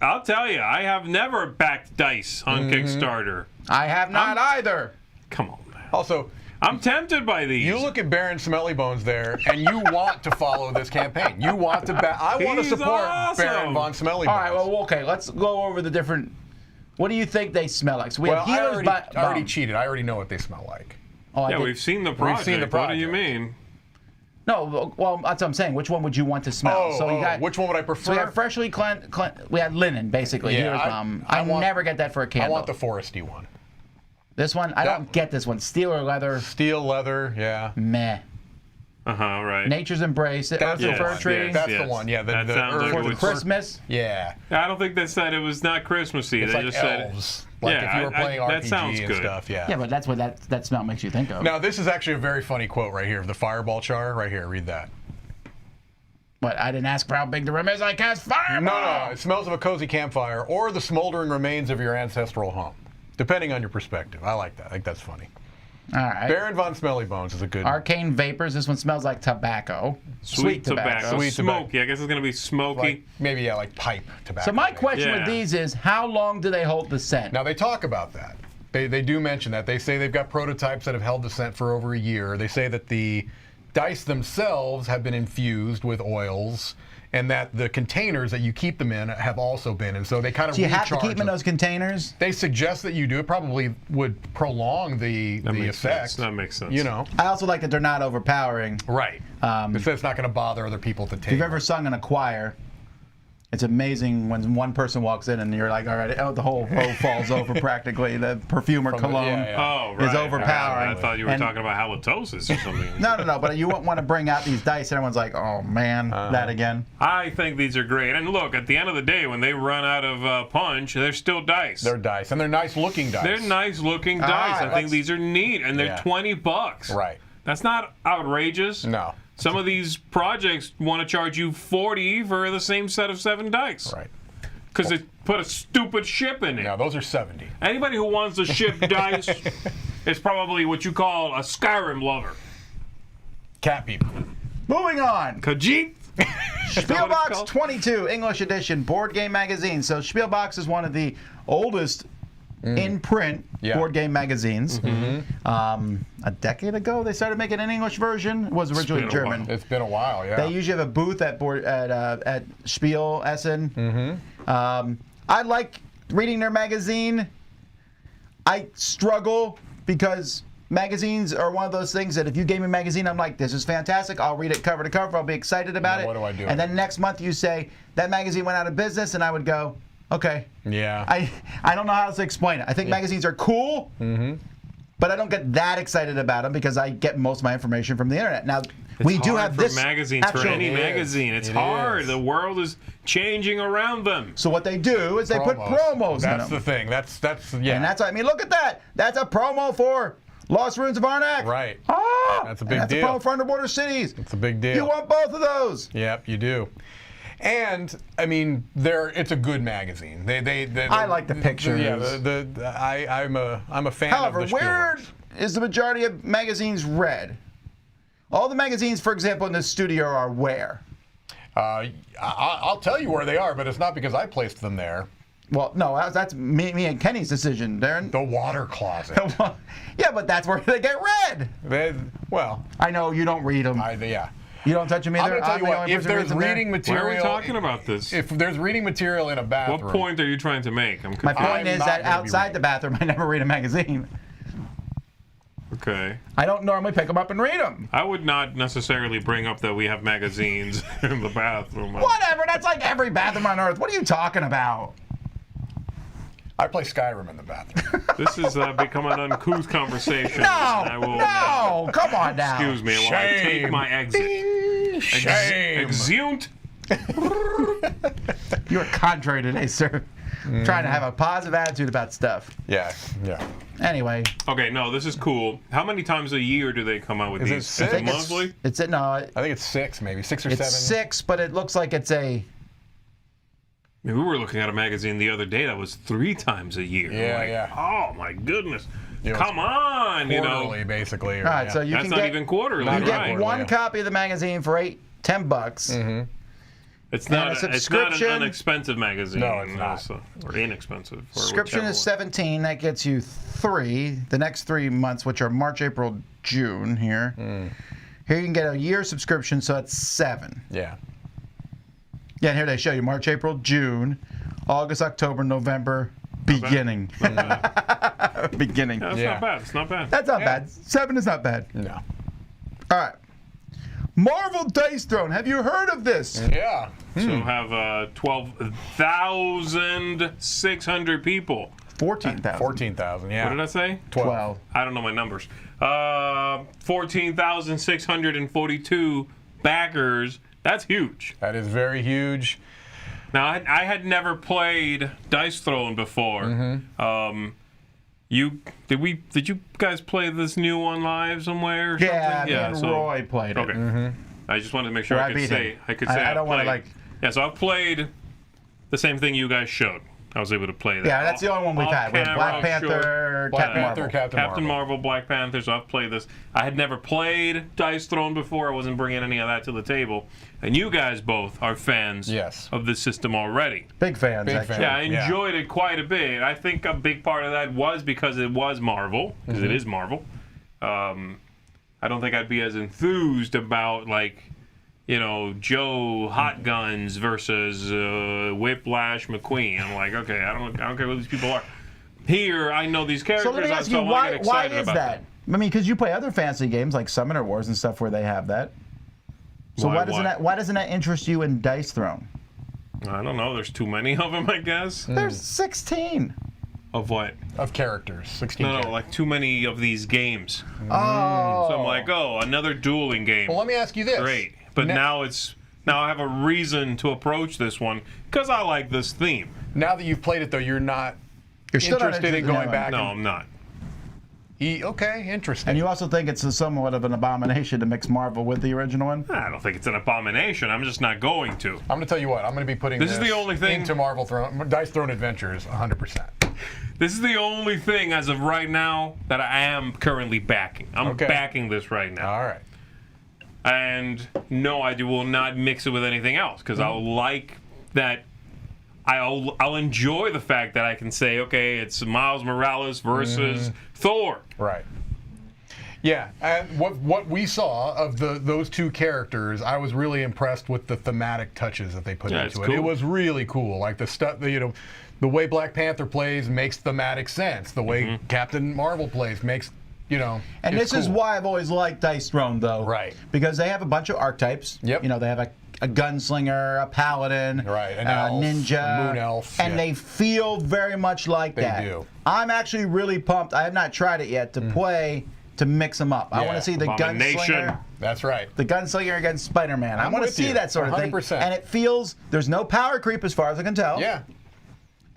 I'll tell you, I have never backed dice on Kickstarter. I have not either. Come on, man. Also, I'm tempted by these. you look at Baron Smellybones there, and you want to follow this campaign. You want to I want to He's support awesome. Baron von Smellybones. All right, well, okay, let's go over the different. What do you think they smell like? So we have I healers already cheated. I already know what they smell like. Oh, I Yeah, did- we've seen the project. seen the What do you project. mean? No, well, that's what I'm saying. Which one would you want to smell? Which one would I prefer? So we have freshly we have linen, basically. Yeah, Here's, I I want- never get that for a I candle. want the foresty one. This one, I don't get this one. Steel or leather, Steel leather, yeah. meh. Right. Nature's Embrace, That's Earth the Fir one. Tree. That's the one. Yeah, That sounds like For it the would- Christmas. Yeah. I don't think they said it was not Christmassy. It's They like just said elves. Like if you were playing that sounds RPG and good. stuff, yeah. Yeah, but that's what that smell makes you think of. Now, this is actually a very funny quote right here. The fireball char, right here. Read that. But I didn't ask for how big the room is. I cast fireball. No. It smells of a cozy campfire or the smoldering remains of your ancestral home, depending on your perspective. I like that. I think that's funny. All right. Baron von Smellybones is a good. Arcane vapors. This one smells like tobacco. Sweet tobacco. Sweet Smoky. tobacco. I guess it's going to be smoky. Like, maybe, like pipe tobacco. So my question Yeah. with these is, how long do they hold the scent? Now, they talk about that. They do mention that. They say they've got prototypes that have held the scent for over a year. They say that the dice themselves have been infused with oils, and that the containers that you keep them in have also been. And so they kind of Do you have to recharge keep them in them. those containers? They suggest that you do. It probably would prolong the makes effect. sense. That makes sense. You know. I also like that they're not overpowering. Right. It says it's not going to bother other people to take. If you've ever sung in a choir, it's amazing when one person walks in and you're like, all right, the whole row falls over practically. The perfume or From the- cologne yeah. Oh, right. is overpowering. I thought you were And- talking about halitosis or something. No, but you won't want to bring out these dice and everyone's like, oh man, that again. I think these are great. And look, at the end of the day, when they run out of punch, they're still dice. They're dice, and they're nice looking dice. They're nice looking dice. I think that's- these are neat, and they're Yeah. $20. Right. That's not outrageous. No. Some of these projects want to charge you $40 for the same set of 7 dice. Right. Because they put a stupid ship in it. Now those are 70. Anybody who wants to ship dice is probably what you call a Skyrim lover. Cat people. Moving on. Khajiit? Spielbox called? 22, English edition, board game magazine. So Spielbox is one of the oldest in-print board game magazines. A decade ago, they started making an English version. It was originally been a German. while. It's been a while, yeah. They usually have a booth at Spiel Essen. I like reading their magazine. I struggle because magazines are one of those things that if you gave me a magazine, I'm like, this is fantastic. I'll read it cover to cover. I'll be excited about it. What do I do? And then next month you say, that magazine went out of business, and I would go, okay. Yeah. I don't know how to explain it. I think magazines are cool, but I don't get that excited about them because I get most of my information from the internet. Now, we do have for this magazines, for any It is. magazine. It's It hard. is. The world is changing around them. So what they do is they put promos in That's them. the thing. That's yeah. And that's, I mean, look at that. That's a promo for Lost Ruins of Arnak. Right. Ah, That's a big and deal. That's a promo for Underwater Cities. It's a big deal. You want both of those. Yep, you do. And I mean, it's a good magazine. They I like the pictures. Yeah, I'm a fan However, of the where Spielbox. is the majority of magazines read? All the magazines, for example, in this studio are where? I'll tell you where they are, but it's not because I placed them there. Well, no, that's me and Kenny's decision, Darren. The water closet. Yeah, but that's where they get read. Well, I know you don't read them. yeah. You don't touch them either. I'm going to tell you the what, only if person who there's reads them there. reading Why material... are we talking about this? If there's reading material in a bathroom... What point are you trying to make? I'm My confused. point I'm is not that gonna be outside reading. the bathroom, I never read a magazine. Okay. I don't normally pick them up and read them. I would not necessarily bring up that we have magazines in the bathroom. Whatever, that's like every bathroom on earth. What are you talking about? I play Skyrim in the bathroom. This has become an uncouth conversation. No, I will, no, come on now. Excuse me while I take Shame. my exit. Shame. Exeunt. You're contrary today, sir. Trying to have a positive attitude about stuff. Yeah. Anyway, Okay, no, this is cool. How many times a year do they come out with Is it these? six? Is it monthly? it's no, I think it's 6, maybe 6 or it's 7. 6, but it looks like it's a. I mean, we were looking at a magazine the other day that was 3 times a year. I'm Yeah, like, yeah. Oh my goodness! You know, Come on, you know. Quarterly, basically. All right, so you That's can not get even quarterly, you get right? one Yeah. copy of the magazine for $10. It's And not. a It's not an subscription- inexpensive magazine. No, it's not. also, or inexpensive. Or Subscription whichever is one. $17. That gets you 3. The next 3 months, which are March, April, June. Here, here you can get a year subscription, so that's 7. Yeah. Yeah, and here they show you March, April, June, August, October, November, beginning. Beginning. That's Yeah. not bad. It's not bad. That's not bad. 7 is not bad. No. All right. Marvel Dice Throne. Have you heard of this? Yeah. So have 12,600 people. 14,000. 14,000, yeah. What did I say? 12. I don't know my numbers. 14,642 backers. That's huge. That is very huge. Now, I had never played Dice Throne before. Mm-hmm. Did you guys play this new one live somewhere? Or Yeah, something? me and Roy played it. Okay. I just wanted to make sure Where I I could beat say him. I could I say I don't wanna, played. Yeah, so I've played the same thing you guys showed. I was able to play that. Yeah, that's the only one we've had. We have Black Panther, Captain Marvel, Black Panther. So I've played this. I had never played Dice Throne before. I wasn't bringing any of that to the table. And you guys both are fans of this system already. Big fans, actually. Yeah, I enjoyed it quite a bit. I think a big part of that was because it was Marvel, because it is Marvel. I don't think I'd be as enthused about, like, you know, Joe Hot Guns versus Whiplash McQueen. I'm like, okay, I don't care who these people are. Here, I know these characters. So let me ask you, why is that? I mean, because you play other fantasy games like Summoner Wars and stuff where they have that. So why doesn't that interest you in Dice Throne? I don't know. There's too many of them, I guess. There's 16. Of what? Of characters. 16 No, like too many of these games. Oh. So I'm like, oh, another dueling game. Well, let me ask you this. Great. But now I have a reason to approach this one because I like this theme. Now that you've played it, though, you're not still not interested in going back. No, I'm not. Okay, interesting. And you also think it's somewhat of an abomination to mix Marvel with the original one? I don't think it's an abomination. I'm just not going to. I'm going to tell you what. I'm going to be putting this is the only thing into Dice Throne Adventures 100%. This is the only thing as of right now that I am currently backing. I'm backing this right now. All right. And no, I will not mix it with anything else because I'll like that. I'll enjoy the fact that I can say, okay, it's Miles Morales versus Thor. Right. Yeah, and what we saw of those two characters, I was really impressed with the thematic touches that they put into it. Cool. It was really cool. Like the stuff, the way Black Panther plays makes thematic sense. The way Captain Marvel plays makes, And this is why I've always liked Dice Throne, though. Right. Because they have a bunch of archetypes. Yep. They have a gunslinger, a paladin, an elf, ninja, a moon elf, and they feel very much like that. They do. I'm actually really pumped. I have not tried it yet to play to mix them up. I want to see the gunslinger. That's right. The gunslinger against Spider-Man. I want to see that sort of 100%. thing. And it feels there's no power creep as far as I can tell. Yeah.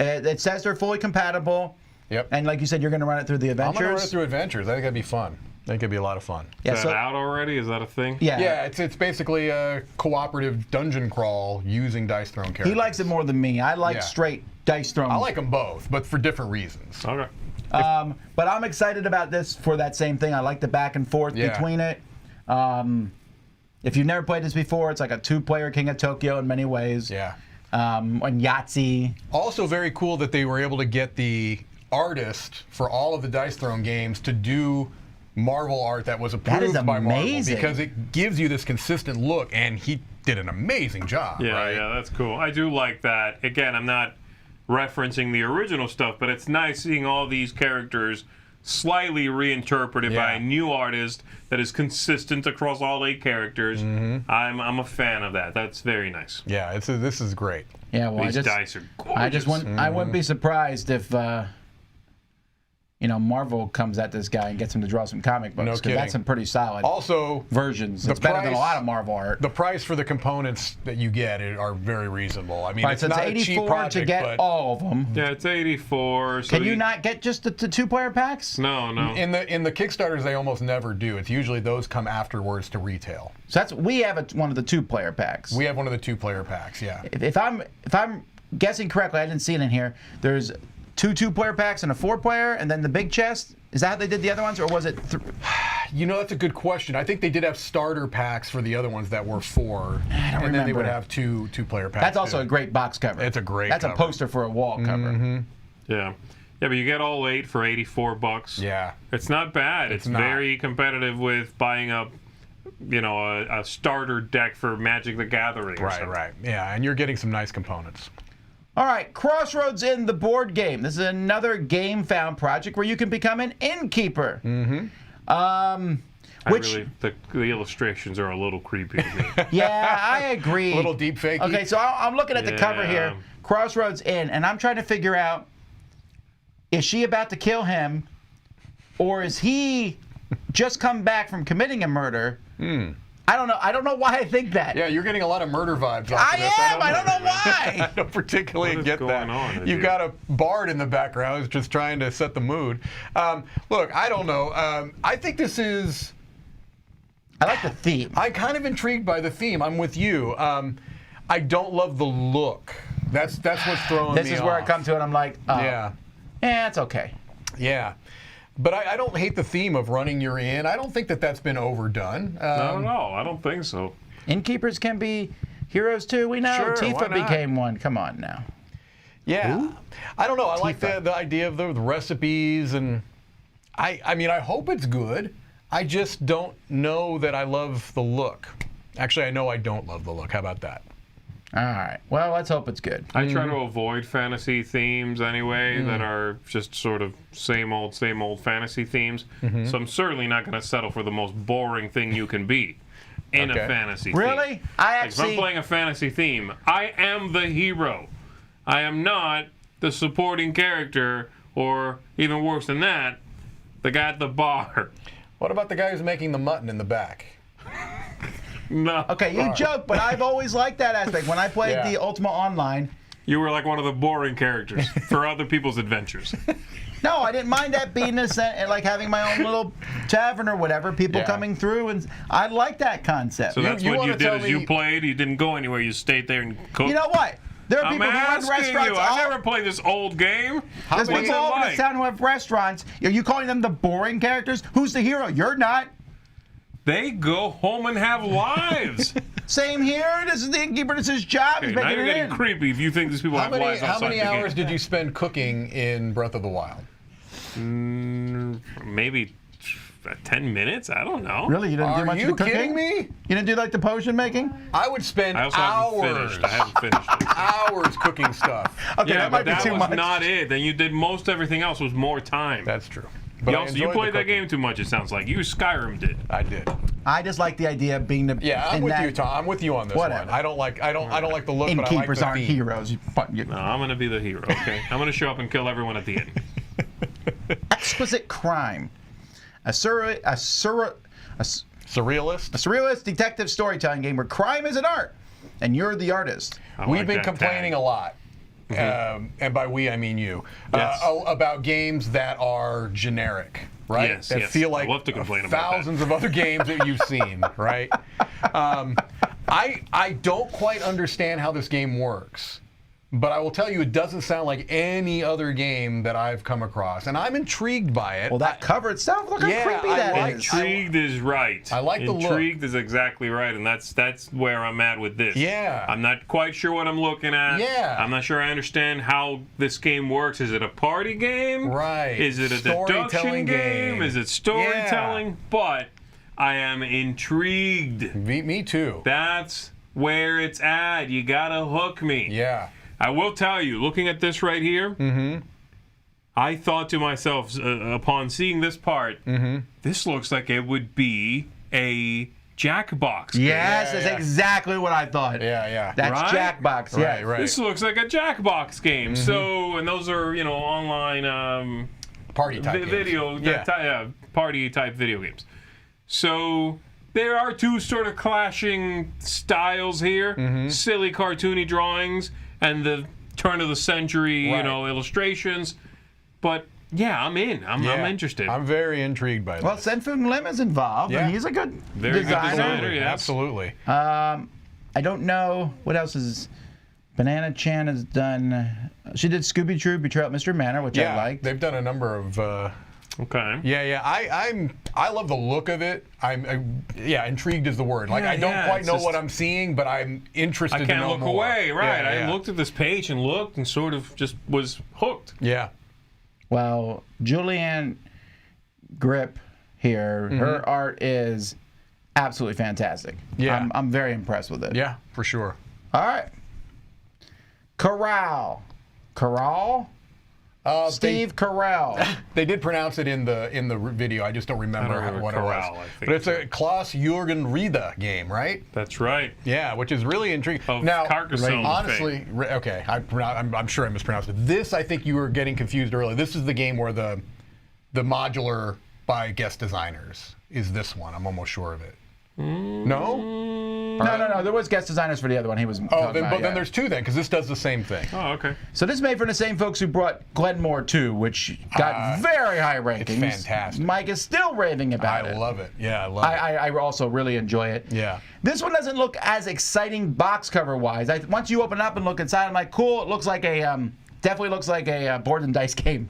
It says they're fully compatible. Yep. And like you said, you're going to run it through the Adventures. I'm going to run it through Adventures. I think that'd be fun. I think it'd be a lot of fun. Yeah, is that out already? Is that a thing? Yeah. Yeah, it's basically a cooperative dungeon crawl using Dice Throne characters. He likes it more than me. I like straight Dice Throne. I like them both, but for different reasons. Okay. But I'm excited about this for that same thing. I like the back and forth between it. If you've never played this before, it's like a two-player King of Tokyo in many ways. Yeah. And Yahtzee. Also very cool that they were able to get the artist for all of the Dice Throne games to do Marvel art that was approved by Marvel, because it gives you this consistent look, and he did an amazing job. Yeah, right? yeah, that's cool. I do like that. Again, I'm not referencing the original stuff, but it's nice seeing all these characters slightly reinterpreted by a new artist that is consistent across all 8 characters. I'm a fan of that. That's very nice. Yeah, this is great. Yeah, well, these dice are gorgeous. I wouldn't be surprised if Marvel comes at this guy and gets him to draw some comic books. No kidding. That's some pretty solid versions. It's better than a lot of Marvel art. The price for the components that you get are very reasonable. I mean, right, it's so not it's a cheap 84 project, to get but all of them. Yeah, it's 84. So Can you not get just the two-player packs? No. in the Kickstarters, they almost never do. It's usually those come afterwards to retail. So we have one of the two-player packs. We have one of the two-player packs. Yeah. If I'm guessing correctly, I didn't see it in here. There's two-player packs and a 4-player, and then the big chest. Is that how they did the other ones, or was it? That's a good question. I think they did have starter packs for the other ones that were 4, and then they would have two-player packs. That's also a great box cover. It's a great. That's cover. a poster for a wall cover. Yeah, but you get all 8 for $84. Yeah, it's not bad. It's very competitive with buying a starter deck for Magic the Gathering. Right. Yeah, and you're getting some nice components. All right, Crossroads Inn, the board game. This is another GameFound project where you can become an innkeeper. The illustrations are a little creepy to me. Yeah, I agree. A little deep fakey. Okay, so I'm looking at the cover here, Crossroads Inn, and I'm trying to figure out, is she about to kill him, or is he just come back from committing a murder, I don't know why I think that. Yeah, you're getting a lot of murder vibes off of this. I don't know why. I don't particularly What is get going that. on You've here? got a bard in the background who's just trying to set the mood. Look, I don't know. I think this is... I like the theme. I'm kind of intrigued by the theme. I'm with you. I don't love the look. That's what's throwing me off. This is where I come to it. I'm like, Yeah. it's okay. Yeah. But I don't hate the theme of running your inn. I don't think that's been overdone. Not at all. I don't think so. Innkeepers can be heroes too. We know. Sure, why Tifa not? became one. Come on now. Yeah. I don't know. I like Tifa. the idea of the recipes, and I mean, I hope it's good. I just don't know that I love the look. Actually, I know I don't love the look. How about that? All right. Well, let's hope it's good. I try to avoid fantasy themes anyway that are just sort of same old fantasy themes. So I'm certainly not going to settle for the most boring thing you can be in Okay. a fantasy Really? theme. I Like, if I'm actually. playing a fantasy theme, I am the hero. I am not the supporting character, or even worse than that, the guy at the bar. What about the guy who's making the mutton in the back? No. Okay, you joke, but I've always liked that aspect. When I played Yeah. the Ultima Online, You were like one of the boring characters for other people's adventures. no, I didn't mind that being like having my own little tavern or whatever, people Yeah. coming through, and I like that concept. So that's you what wanna you did tell is you me- played, you didn't go anywhere, you stayed there and cooked. You know what? There are I'm people who run asking restaurants. you. I never played this old game. There's What's people it all over like? this town who have restaurants. Are you calling them the boring characters? Who's the hero? You're not. They go home and have lives. Same here. This is the innkeeper. This is his job. He's Okay, now making you're it getting in. creepy if you think these people have lives How outside many the hours game. did you spend cooking in Breath of the Wild? Maybe 10 minutes? I don't know. Really? You didn't do Are much you of the cooking? kidding me? You didn't do like the potion making? I would spend I also haven't hours, finished. I haven't finished it. hours cooking stuff. Okay, Yeah, that might but that be too was much. not it. Then you did most everything else was more time. That's true. But I you enjoyed the played that cooking. game too much, it sounds like. You Skyrim did. I did. I just like the idea of being the. Yeah, I'm in with that you, Tom. I'm with you on this Whatever. one. I don't like the look, but I like Innkeepers the aren't theme. heroes. No, I'm going to be the hero, okay? I'm going to show up and kill everyone at the end. Exquisite Crime. A surrealist Surrealist. detective storytelling game where crime is an art, and you're the artist. I We've like been that complaining tag. a lot, and by we I mean you, Yes. about games that are generic, right? Yes, that yes. feel I like love to complain about that. thousands of other games that you've seen, right? I don't quite understand how this game works. But I will tell you, it doesn't sound like any other game that I've come across, and I'm intrigued by it. Well, that cover itself, look how Yeah, creepy I that like- is. Intrigued is right. I like the look. Intrigued is exactly right, and that's where I'm at with this. Yeah. I'm not quite sure what I'm looking at. Yeah. I'm not sure I understand how this game works. Is it a party game? Right. Is it a deduction Storytelling game. Is it storytelling? But I am intrigued. Me too. That's where it's at. You gotta hook me. Yeah. I will tell you, looking at this right here, I thought to myself, upon seeing this part, this looks like it would be a Jackbox game. Yes, Yeah, that's yeah. exactly what I thought. Yeah. That's Right? Jackbox. Yeah. Right. This looks like a Jackbox game. So, and those are, online Party type games. video, Yeah. party type video games. So there are two sort of clashing styles here: silly, cartoony drawings and the turn of the century, Right. illustrations. But yeah, I'm in. I'm interested. I'm very intrigued by Well, this. Senfung Lim is involved, Yeah. and he's a good Very good designer. designer, yes. Absolutely. I don't know what else is. Banana Chan has done. She did Scooby Doo Betrayal at Mr. Manor, which I liked. They've done a number of. Okay. I love the look of it. Intrigued is the word. Like Yeah, I don't yeah, quite it's know just- what I'm seeing, but I'm interested I to can't know look more. away, right? Yeah, yeah. I looked at this page and looked and sort of just was hooked. Yeah. Well, Julianne Grip here, her art is absolutely fantastic. Yeah. I'm very impressed with it. Yeah, for sure. All right. Caral. Steve Caral. They did pronounce it in the video. I just don't remember I don't remember what Caral, it I was. think But it's a so. Klaus-Jürgen Riede game, right? That's right. Yeah, which is really intriguing. Of Now, Carcassonne honestly, okay, I'm sure I mispronounced it. This, I think you were getting confused earlier. This is the game where the modular by guest designers is this one. I'm almost sure of it. No? No. There was guest designers for the other one. He was. Oh, then there's two then, because this does the same thing. Oh, okay. So this is made from the same folks who brought Glenmore 2, which got very high rankings. It's fantastic. Mike is still raving about it. I love it. Yeah, I love it. I also really enjoy it. Yeah. This one doesn't look as exciting box cover wise. Once you open it up and look inside, I'm like, cool. It looks like definitely looks like a board and dice game,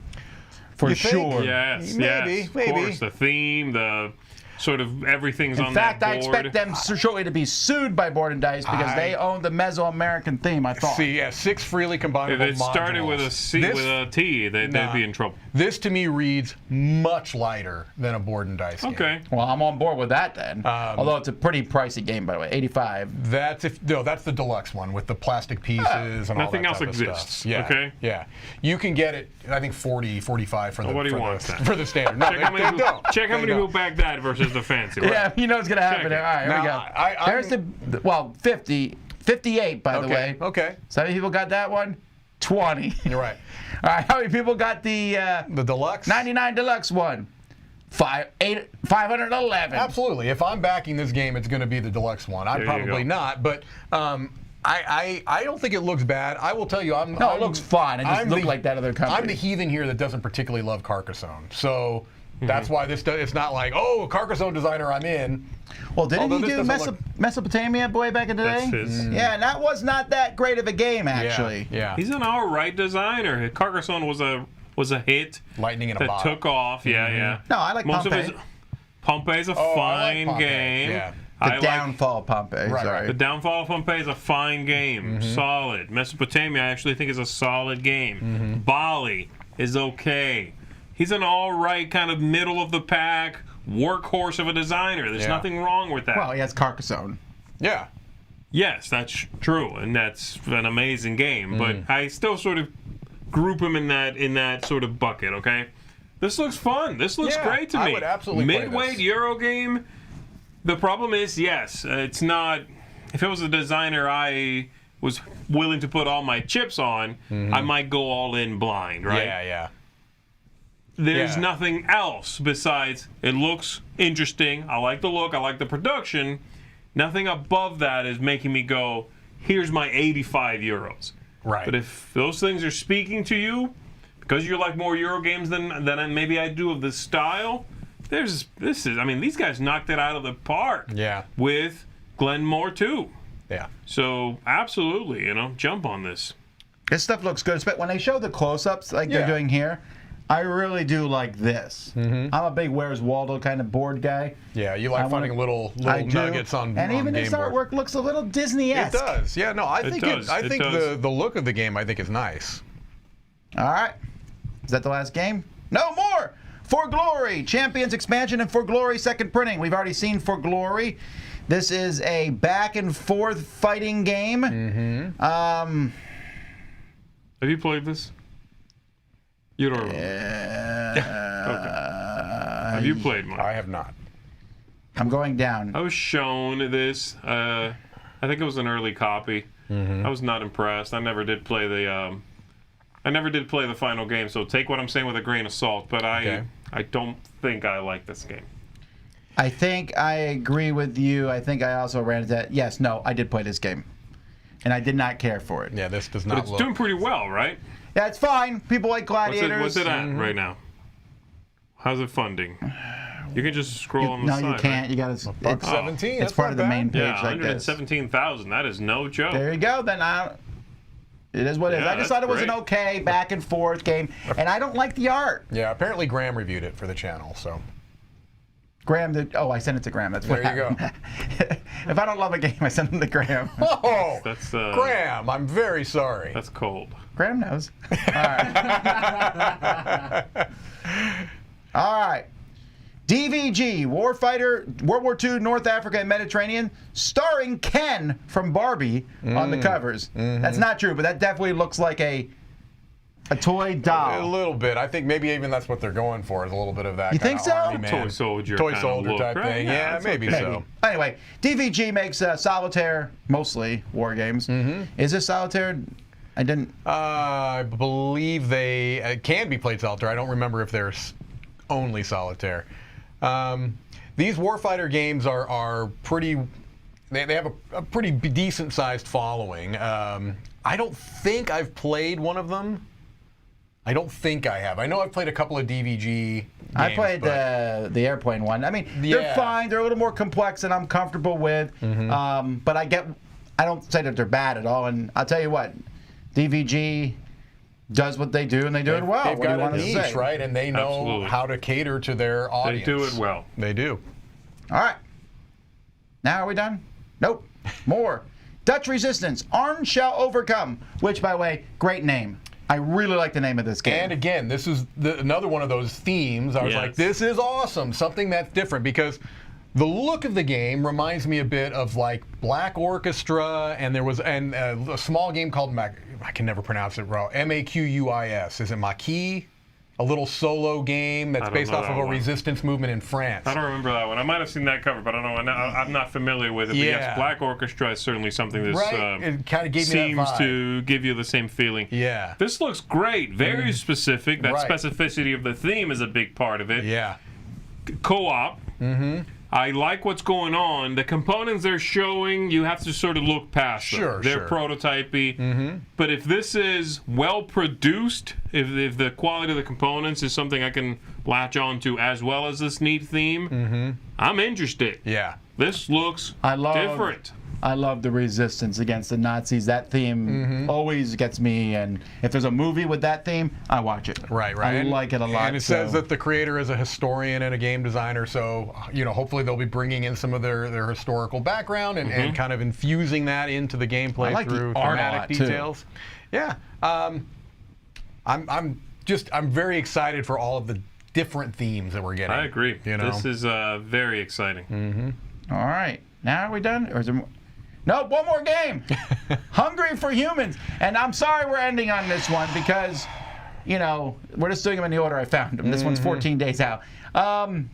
for You think? sure. Yes, Maybe, yes. maybe. Of course, the theme, the sort of everything's In on fact, that I board. expect them shortly to be sued by Board and Dice because they own the Mesoamerican theme, I thought. See, yeah, 6 freely combinable If it started modules. with a C, This- with a T, they'd be in trouble. This to me reads much lighter than a board and dice game. Okay. Well, I'm on board with that then. Although it's a pretty pricey game, by the way, $85. That's the deluxe one with the plastic pieces and all Nothing that else type of exists, stuff. Yeah, okay? Yeah. You can get it, I think, 40, 45 for the, Nobody for the, wants that. for the standard. No, Check how they many, don't. check how They many don't. who back that versus the fancy. Right? Yeah, you know what's going to happen Check there. it. All right, here we Now, go. There's the 58, by the Okay, way. okay. So how many people got that one? 20. You're right. All right, how many people got the The deluxe? 99 Deluxe one? 511. Absolutely. If I'm backing this game, it's going to be the deluxe one. I'm There you probably go. not, but I don't think it looks bad. I will tell you, No, it looks fine. It just looked like that other company. I'm the heathen here that doesn't particularly love Carcassonne. So that's why it's not like, oh, Carcassonne designer, I'm in. Well, didn't Although he this do doesn't Mesopotamia way back in the day? That's his. Yeah, and that was not that great of a game, actually. Yeah. He's an all right designer. Carcassonne was a hit Lightning in a that bottle. took off. Yeah, yeah. No, I like Pompeii. Pompeii's a I like fine Pompeii, game. yeah. The Downfall of Pompeii, Right, sorry. The Downfall of Pompeii is a fine game. Mm-hmm. Solid. Mesopotamia, I actually think, is a solid game. Bali is okay. He's an all right kind of middle of the pack workhorse of a designer. There's Yeah. nothing wrong with that. Well, he has Carcassonne. Yeah. Yes, that's true, and that's an amazing game. Mm-hmm. But I still sort of group him in that sort of bucket. Okay, this looks fun. This looks Yeah, great to I me. would absolutely play Midweight this. Euro game. The problem is, yes, it's not. If it was a designer I was willing to put all my chips on, I might go all in blind, right? Yeah. There's Yeah. nothing else besides it looks interesting. I like the look. I like the production. Nothing above that is making me go, here's my 85 euros. Right. But if those things are speaking to you, because you like more Euro games than maybe I do of this style, these guys knocked it out of the park. Yeah. With Glenmore 2. Yeah. So absolutely, jump on this. This stuff looks good. But when they show the close-ups like they're Yeah. doing here, I really do like this. I'm a big Where's Waldo kind of board guy. Yeah, you like I wanna- finding little I do. nuggets on And even game his board. artwork looks a little It Disney-esque. does. Yeah, no, I It think does. I It think does. the look of the game I think is nice. All right. Is that the last game? No more! For Glory, Champions expansion and For Glory second printing. We've already seen For Glory. This is a back and forth fighting game. Have you played this? You don't remember. Okay. Have you played Mike? I have not. I'm going down. I was shown this. I think it was an early copy. I was not impressed. I never did play the. I never did play the final game. So take what I'm saying with a grain of salt. But Okay. I don't think I like this game. I think I agree with you. I think I also ran into that. Yes, no, I did play this game. And I did not care for it. Yeah, this does But not it's look. doing pretty well, right? Yeah, it's fine. People like gladiators. What's it at right now? How's it funding? You can just scroll on the No, side. you can't. Right? You got to. It's, 17. it's That's part not of the bad. main page Yeah, like this. 117,000. That is no joke. There you go. Then it is what it is. Yeah, I just that's thought it was an great. okay back and forth game, and I don't like the art. Yeah, apparently Graham reviewed it for the channel, so. Graham, I sent it to Graham. That's what There you go. happened. If I don't love a game, I send them to Graham. Oh, That's Graham, I'm very sorry. That's cold. Graham knows. All right. All right. DVG Warfighter World War II North Africa and Mediterranean, starring Ken from Barbie on the covers. That's not true, but that definitely looks like a toy A doll. little bit. I think maybe even that's what they're going for, is a little bit of that. You kinda think so? army man. Toy soldier Toy kind of soldier look, type right? thing. Yeah, that's maybe okay. so. Anyway, DVG makes solitaire, mostly war games. Is this solitaire? I didn't. I believe they can be played solitaire. I don't remember if there's only solitaire. these Warfighter games are pretty. They have a pretty decent sized following. I don't think I've played one of them. I don't think I have. I know I've played a couple of DVG games. I played the airplane one. I mean, they're fine. They're a little more complex than I'm comfortable with. But I don't say that they're bad at all. And I'll tell you what, DVG does what they do, and they do it well. They've got a niche, say? right? And they know Absolutely. how to cater to their audience. They do it well. They do. All right. Now are we done? Nope. More. Dutch Resistance, Arms Shall Overcome, which, by the way, great name. I really like the name of this game. And again, this is another one of those themes. I was like, this is awesome. Something that's different, because the look of the game reminds me a bit of like Black Orchestra, and there was a small game called, I can never pronounce it wrong, Maquis. Is it Maquis? A little solo game that's based off of a resistance movement in France. I don't remember that one. I might have seen that cover, but I don't know. I'm not familiar with it. But yes, Black Orchestra is certainly something that it kind of gave me that seems vibe. to give you the same feeling. Yeah. This looks great. Very specific. That specificity of the theme is a big part of it. Yeah. Co-op. I like what's going on. The components they're showing, you have to sort of look past them. They're prototypey. But if this is well produced, if the quality of the components is something I can latch on to as well as this neat theme, I'm interested. Yeah. This looks different. I love the resistance against the Nazis. That theme always gets me, and if there's a movie with that theme, I watch it. Right. I like it a lot. And it says that the creator is a historian and a game designer, so hopefully they'll be bringing in some of their historical background and kind of infusing that into the gameplay through thematic details. Yeah. I'm very excited for all of the different themes that we're getting. I agree. This is very exciting. All right. Now are we done? Or is there more? No, one more game. Hungry for Humans. And I'm sorry we're ending on this one because, we're just doing them in the order I found them. This one's 14 days out.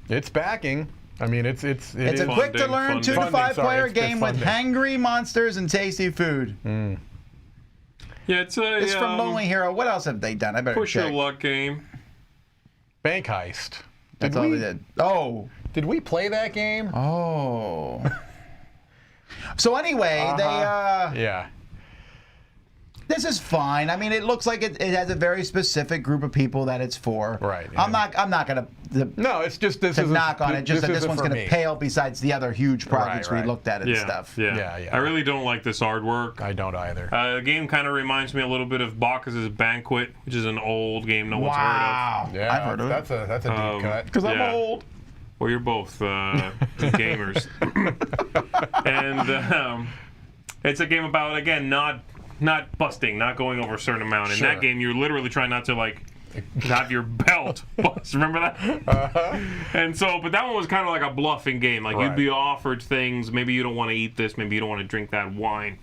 It's backing. I mean, it's a quick to learn 2 to 5 player game with hangry monsters and tasty food. Yeah, it's from Lonely Hero. What else have they done? I better push check. your luck game. Bank Heist. That's all they did. Oh. Did we play that game? Oh. So anyway, yeah. This is fine. I mean, it looks like it has a very specific group of people that it's for. Right. I'm not gonna. No, it's just this is knock on it. Just that this one's for gonna me. pale besides the other huge projects we looked at and stuff. Yeah. I really don't like this artwork. I don't either. The game kind of reminds me a little bit of Bacchus's Banquet, which is an old game no one's heard of. Yeah, I've heard of it. That's a deep cut. Because I'm old. Well, you're both gamers. And it's a game about, again, not busting, not going over a certain amount. In that game, you're literally trying not to, have your belt bust. Remember that? And so, but that one was kind of like a bluffing game. You'd be offered things. Maybe you don't want to eat this. Maybe you don't want to drink that wine.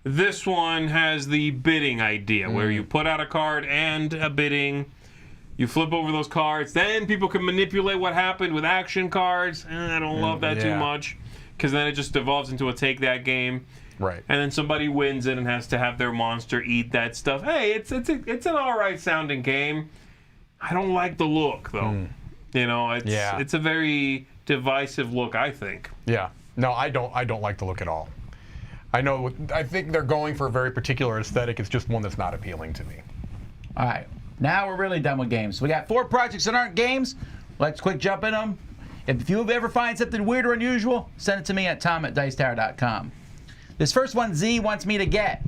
This one has the bidding idea, where you put out a card and a bidding. You flip over those cards. Then people can manipulate what happened with action cards. I don't love that too much, because then it just devolves into a take that game. Right. And then somebody wins it and has to have their monster eat that stuff. Hey, it's an all right sounding game. I don't like the look though. It's a very divisive look, I think. Yeah. No, I don't like the look at all. I think they're going for a very particular aesthetic. It's just one that's not appealing to me. All right. Now we're really done with games. We got 4 projects that aren't games. Let's quick jump in them. If you ever find something weird or unusual, send it to me at tom@dicetower.com. This first one Z wants me to get.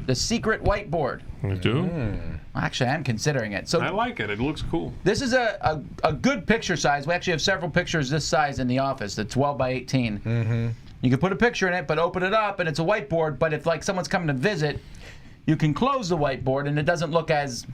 The Secret Whiteboard. You do? Actually, I'm considering it. So I like it. It looks cool. this is a good picture size. We actually have several pictures this size in the office. The 12 by 18. You can put a picture in it, but open it up, and it's a whiteboard. But if someone's coming to visit, you can close the whiteboard, and it doesn't look as...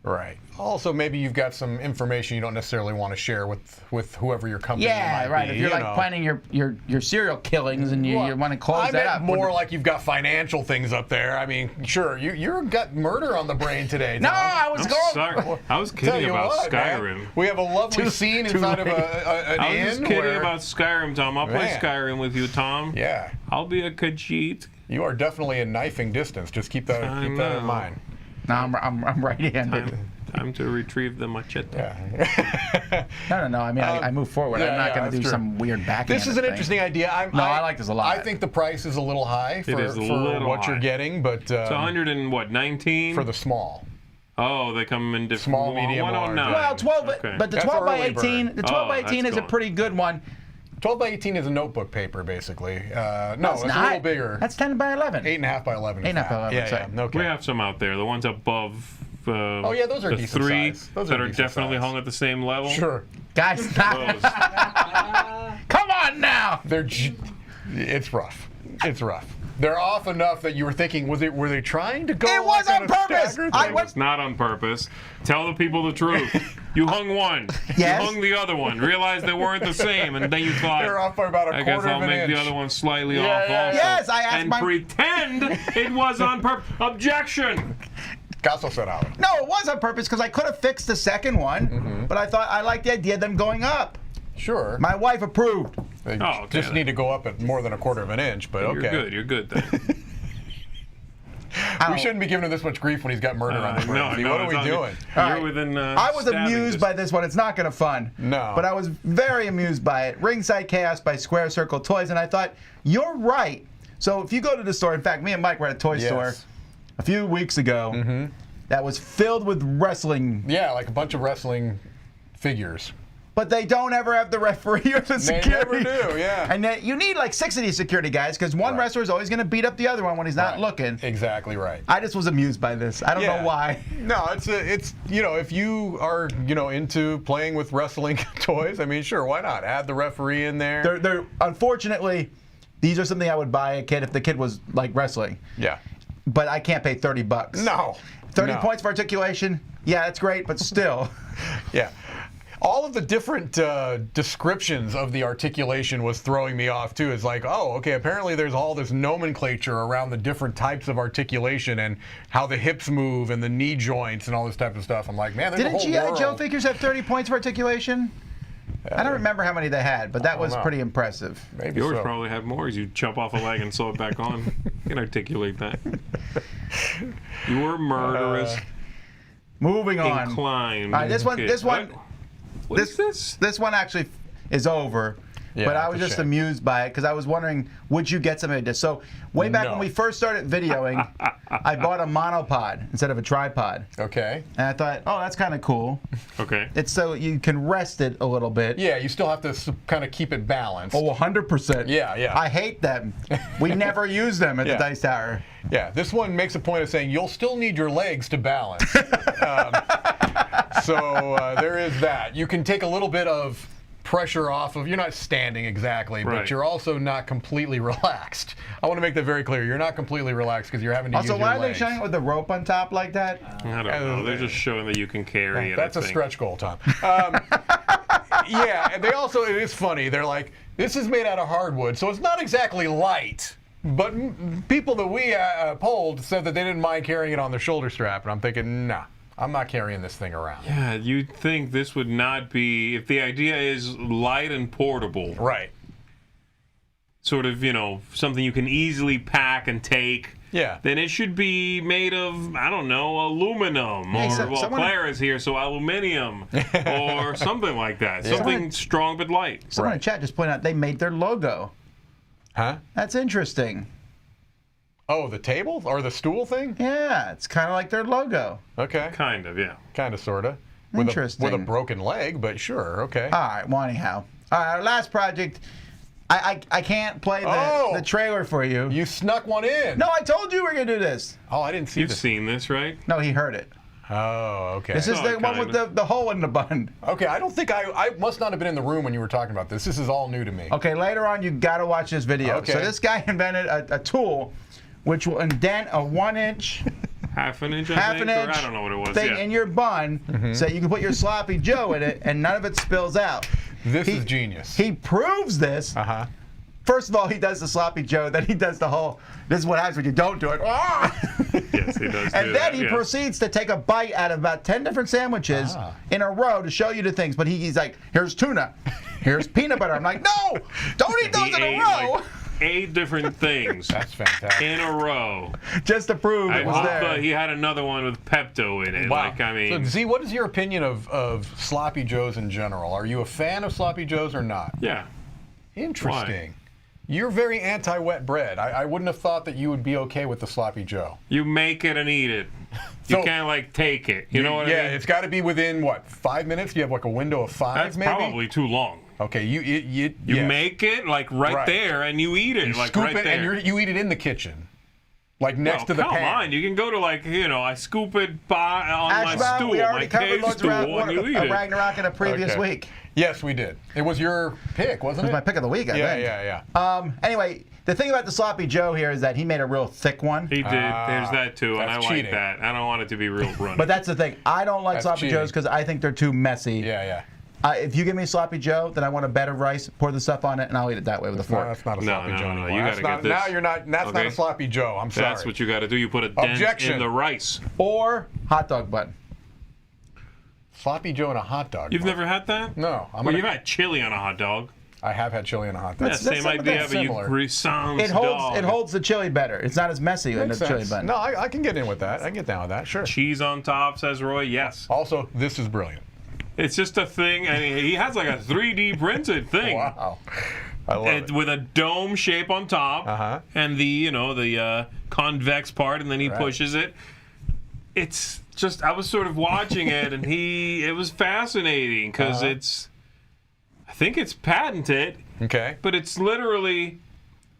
Right. Also, maybe you've got some information you don't necessarily want to share with whoever your company might right. be, If you're planning your serial killings and you want to close that up. More like you've got financial things up there. I mean, sure, you got murder on the brain today, Tom. No, I was Sorry. I was kidding about Skyrim. Man, we have a lovely scene inside of an inn. I was just kidding about Skyrim, Tom. I'll play Skyrim with you, Tom. Yeah. I'll be a Khajiit. You are definitely in knifing distance. Just keep that in mind. No, I'm right-handed. Time to retrieve the machete. Yeah. No. I mean, I move forward. I'm not going to do true. some weird backhand. This is an interesting idea. I like this a lot. I think the price is a little high for what you're getting, but it's 119 for the small. Oh, they come in different. Small, medium, 109. Well, 12, Okay. but the That's 12 by early 18, bird. the 12 by 18 that's is a cool. pretty good one. 12 by 18 is a notebook paper, basically. No, it's a not. little bigger. That's 10 by 11. 8.5 by 11. 8.5 by 11, Yeah, sorry. yeah. Okay. We have some out there. The ones above. Oh yeah, those are the decent three size. Those that are are decent definitely size. hung at the same level. Sure. Guys, stop. Those. Come on now. It's rough. It's rough. They're off enough that you were thinking, were they trying to go? It was like on purpose. stagger I thing? went- It's not on purpose. Tell the people the truth. You hung one. Yes. You hung the other one. Realized they weren't the same, and then you thought, They're off by about a I guess quarter I'll of an make inch. the other one slightly Yeah, off yeah, also. Yes, I asked and my- pretend it was on purpose. Objection. Caso cerrado. No, it was on purpose because I could have fixed the second one, Mm-hmm. but I thought I liked the idea of them going up. Sure. My wife approved. They Oh, okay, just need to go up at more than a quarter of an inch, but okay. You're good then. We shouldn't be giving him this much grief when he's got murder on the brain. no, What are it's we on- doing? You're All right. within. I was stabbing amused distance. by this one. It's not going to fun. No. But I was very amused by it. Ringside Chaos by Square Circle Toys, and I thought, you're right. So if you go to the store, in fact, me and Mike were at a toy store a few weeks ago that was filled with wrestling, Yeah, like a bunch of wrestling figures. but they don't ever have the referee or the They security. never do, yeah. And you need like 6 of these security guys because one Right. wrestler is always going to beat up the other one when he's not Right. looking. Exactly right. I just was amused by this. I don't know why. No, it's if you are into playing with wrestling toys, I mean, sure, why not add the referee in there? They're unfortunately, these are something I would buy a kid if the kid was like wrestling. Yeah. But I can't pay $30. No. 30 No. points for articulation. Yeah, that's great, but still. Yeah. All of the different descriptions of the articulation was throwing me off too. It's like, oh, okay, apparently there's all this nomenclature around the different types of articulation and how the hips move and the knee joints and all this type of stuff. I'm like, man, there's a Didn't whole G.I. world. Joe figures have 30 points for articulation? I don't remember how many they had, but that was know. pretty impressive. Maybe Yours so. probably have more as you chop off a leg and sew it back on. You can articulate that. You were murderous, Moving on. inclined. All right, this one- kid. this one- What is this? This one actually is over. Yeah, but I it's was a just shame. amused by it because I was wondering, would you get something like this? So way back No. when we first started videoing, I bought a monopod instead of a tripod. Okay. And I thought, oh, that's kind of cool. Okay. It's so you can rest it a little bit. Yeah, you still have to kind of keep it balanced. Oh, 100%. Yeah, yeah. I hate them. We never use them at Yeah. the Dice Tower. Yeah, this one makes a point of saying you'll still need your legs to balance. So there is that. You can take a little bit of pressure off of, you're not standing exactly, Right. but you're also not completely relaxed. I want to make that very clear. You're not completely relaxed because you're having to Also, use why your are they legs. showing it with the rope on top like that? I don't know. They're just showing that you can carry it. That's I a think. stretch goal, Tom. Yeah, and they also, it is funny. They're like, this is made out of hardwood, so it's not exactly light. But people that we polled said that they didn't mind carrying it on their shoulder strap, and I'm thinking, nah, I'm not carrying this thing around. Yeah, you'd think this would not be, if the idea is light and portable, Right. sort of, something you can easily pack and take. Yeah. Then it should be made of, I don't know, aluminum. Hey, Or, well, someone- Claire is here, so aluminium. Or something like that. Something Someone- strong but light. Someone in Right. chat just pointed out they made their logo. Huh? That's interesting. Oh, the table or the stool thing? Yeah, it's kind of like their logo. Okay. Kind of, yeah. Kind of, sort of. Interesting. With a broken leg, but sure, okay. All right, well, anyhow. All right, our last project. I can't play the trailer for you. You snuck one in. No, I told you we were going to do this. Oh, I didn't see You've this. seen this, right? No, he heard it. Oh, okay. This is Oh, the one with kinda. the hole in the bun. Okay, I don't think I must not have been in the room when you were talking about this. This is all new to me. Okay, later on, you got to watch this video. Okay. So this guy invented a tool which will indent a 1-inch, Half an inch, I half think? an inch Or I don't know what it was. thing Yeah. in your bun so you can put your sloppy Joe in it and none of it spills out. This is genius. He proves this. Uh-huh. First of all, he does the sloppy Joe, then he does the whole, this is what happens when you don't do it. Yes, he does. And do then that, he yes. proceeds to take a bite out of about 10 different sandwiches in a row to show you the things. But he's like, here's tuna, here's peanut butter. I'm like, no, don't eat those He in a ate row. like 8 different things That's fantastic. in a row. Just to prove it was I there. thought he had another one with Pepto in it. Wow. Like, I mean, So, Z, what is your opinion of sloppy joes in general? Are you a fan of sloppy joes or not? yeah. Interesting. You're very anti-wet bread. I wouldn't have thought that you would be okay with the sloppy joe. You make it and eat it. You So- can't like take it. You know what I Yeah, mean? it's got to be within what, 5 minutes? Do you have like a window of 5? That's maybe? probably too long. Okay, you You yes. make it like right there and you eat it You like scoop right it there. and you eat it in the kitchen, like next to the come pan. on, you can go to like, I scoop it on my Ashbound, stool, we my already covered cave loads stool, around and you eat it. Ragnarok in a previous Okay. week. Yes, we did. It was your pick, wasn't It it? was my pick of the week, I think. Yeah. Anyway, the thing about the Sloppy Joe here is that he made a real thick one. He did. There's that too, and I that's like cheating. that. I don't want it to be real runny. But that's the thing. I don't like That's Sloppy cheating. Joes because I think they're too messy. Yeah. If you give me Sloppy Joe, then I want a bed of rice, pour the stuff on it, and I'll eat it that way with a No, fork. that's not a No, sloppy no, Joe no, anymore. you That's gotta not, get this. Now you're not. That's not Okay? a sloppy Joe. I'm sorry. That's what you got to do. You put a dent Objection. in the rice. Or hot dog bun. Sloppy Joe and a hot dog. You've bun. never had that? No. Well, you've had chili on a hot dog. I have had chili and a hot dog. Yeah, That's same something idea, that's but similar. you sounds It holds dog. it holds the chili better. It's not as messy in the Makes chili sense. bun. No, I can get in with that. I can get down with that. Sure. Cheese on top, says Roy. Yes. Also, this is brilliant. It's just a thing. I mean, he has like a 3D printed thing. Wow. I love it. With a dome shape on top, Uh-huh. and the convex part, and then he pushes it. It's just I was sort of watching it, and it was fascinating because I think it's patented, Okay. but it's literally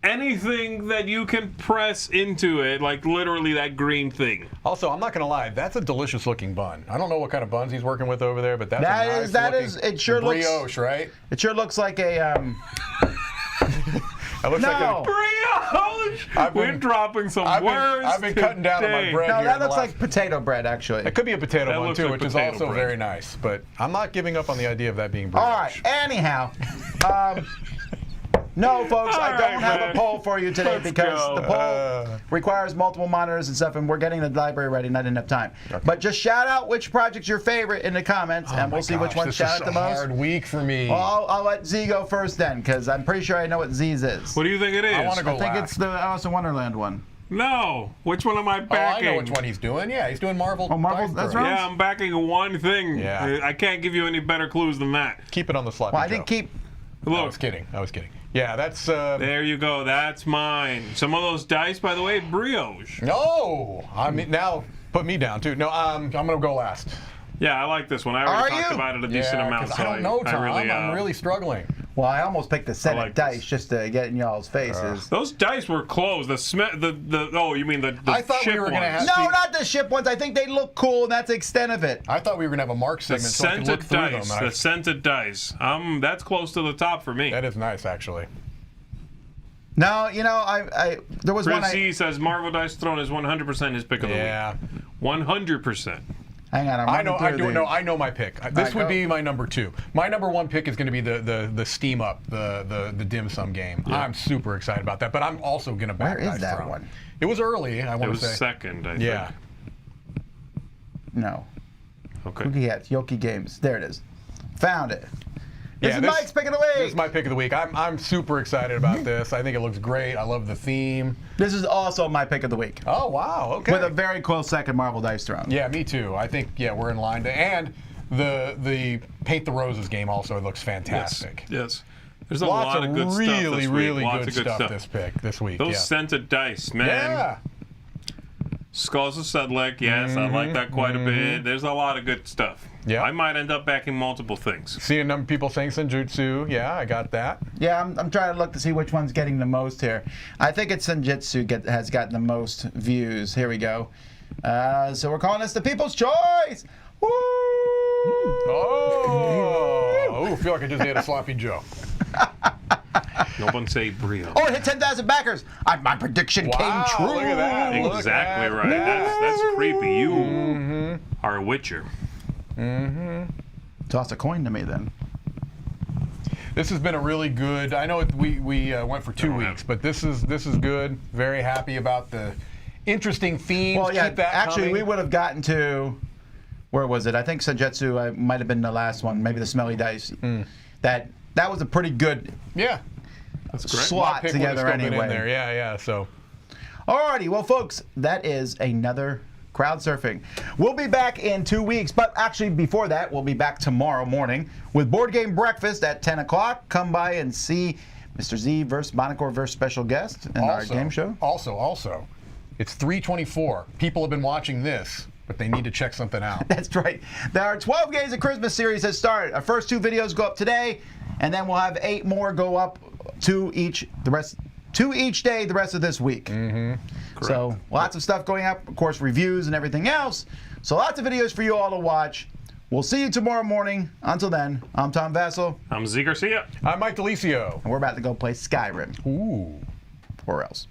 anything that you can press into it, like literally that green thing. Also, I'm not going to lie. That's a delicious looking bun. I don't know what kind of buns he's working with over there, but that's That a is- nice that looking is- it sure looks- brioche, right? It sure looks like a That looks like no. Brioche! We're dropping some words. I've been cutting down on my today. bread. No, here that in the looks last- like potato bread actually. It could be a potato That bun looks too, like which is potato also bread. very nice. But I'm not giving up on the idea of that being brioche. All right. Anyhow, no, folks, I All don't right, have man. a poll for you today Let's because go. the poll requires multiple monitors and stuff, and we're getting the library ready, and I didn't have time. But just shout out which project's your favorite in the comments, and we'll see which one shout out the most. Hard week for me. Well, I'll let Z go first then, because I'm pretty sure I know what Z's is. What do you think it is? I want to go I think last. it's the Alice in Wonderland one. No. Which one am I Oh, I backing? know which one he's doing. Yeah, he's doing Marvel. Oh, Marvel, Dice that's Throwing. right. Yeah, I'm backing one thing. Yeah. I can't give you any better clues than that. Keep it on the sloppy Well, I Joe. didn't keep. I Look, was kidding. Yeah, that's. there you go. That's mine. Some of those dice, by the way, brioche. No, I mean now put me down too. No, I'm gonna go last. Yeah, I like this one. I already Are talked you? about it a decent Yeah, amount. 'cause So I don't know, Tom. I I'm really struggling. Well, I almost picked the set like of dice this. just to get in y'all's faces. Those dice were closed. Oh, you mean the I thought we ship were gonna ones. have- No, See- not the ship ones. I think they look cool, and that's the extent of it. I thought we were gonna have a Mark The segment so I could look scented through dice. them. The scented dice. That's close to the top for me. That is nice, actually. No, you know, there was one. Chris C says Marvel Dice Throne is 100% his pick of the Yeah, week. 100%. Hang on, I'm I know. running I through do these. know. I know my pick. This right, would go. be my number 2. My number 1 pick is going to be the Steam Up, the dim sum game. I'm super excited about that. But I'm also going to back Where is Dice that Throne. one? It was early. I It want was to say. second, I think. Yeah. No. Okay. Kooky Cats, Yoki Games. There it is. Found it. This Yeah, is Mike's pick of the week. This is my pick of the week. I'm super excited about this. I think it looks great. I love the theme. This is also my pick of the week. Oh wow. Okay. With a very close second, Marvel Dice Throne. Yeah, me too. I think we're in line to, and the Paint the Roses game also looks fantastic. Yes. There's a Lots lot of of good stuff really, this week. really Lots good of stuff this week. Those yeah. scented dice, man. Yeah. Skulls of Sedlec, yes, I like that quite a bit. There's a lot of good stuff. Yeah. I might end up backing multiple things. See a number of people saying Senjutsu. Yeah, I got that. Yeah, I'm trying to look to see which one's getting the most here. I think it's Senjutsu has gotten the most views. Here we go. So we're calling this the People's Choice. Woo! Oh, I feel like I just ate a sloppy Joe. No one say Brio. Oh, it hit 10,000 backers. My prediction Wow, came true. look at that. Look Exactly at right. that. That's creepy. You are a witcher. Toss a coin to me then. This has been a really good. I know we went for 2 weeks, but this is good. Very happy about the interesting themes. Well, yeah, Keep that actually, coming. we would have gotten to, where was it? I think Senjutsu might have been the last one, maybe the smelly dice. That was a pretty good. Yeah. slot Pick together would have still been anyway. in there. Yeah. So. Alrighty, well, folks, that is another Crowdsurfing. We'll be back in 2 weeks, but actually before that, we'll be back tomorrow morning with Board Game Breakfast at 10 o'clock. Come by and see Mr. Z versus Monacore versus special guest in our game show. Also, it's 3:24. People have been watching this, but they need to check something out. That's right. Our 12 Games of Christmas series has started. Our first 2 videos go up today, and then we'll have 8 more go up to each day the rest of this week. Mm-hmm. So lots of stuff going up, of course, reviews and everything else. So lots of videos for you all to watch. We'll see you tomorrow morning. Until then, I'm Tom Vassell. I'm Z Garcia. I'm Mike DeLisio. And we're about to go play Skyrim. Ooh. Or else.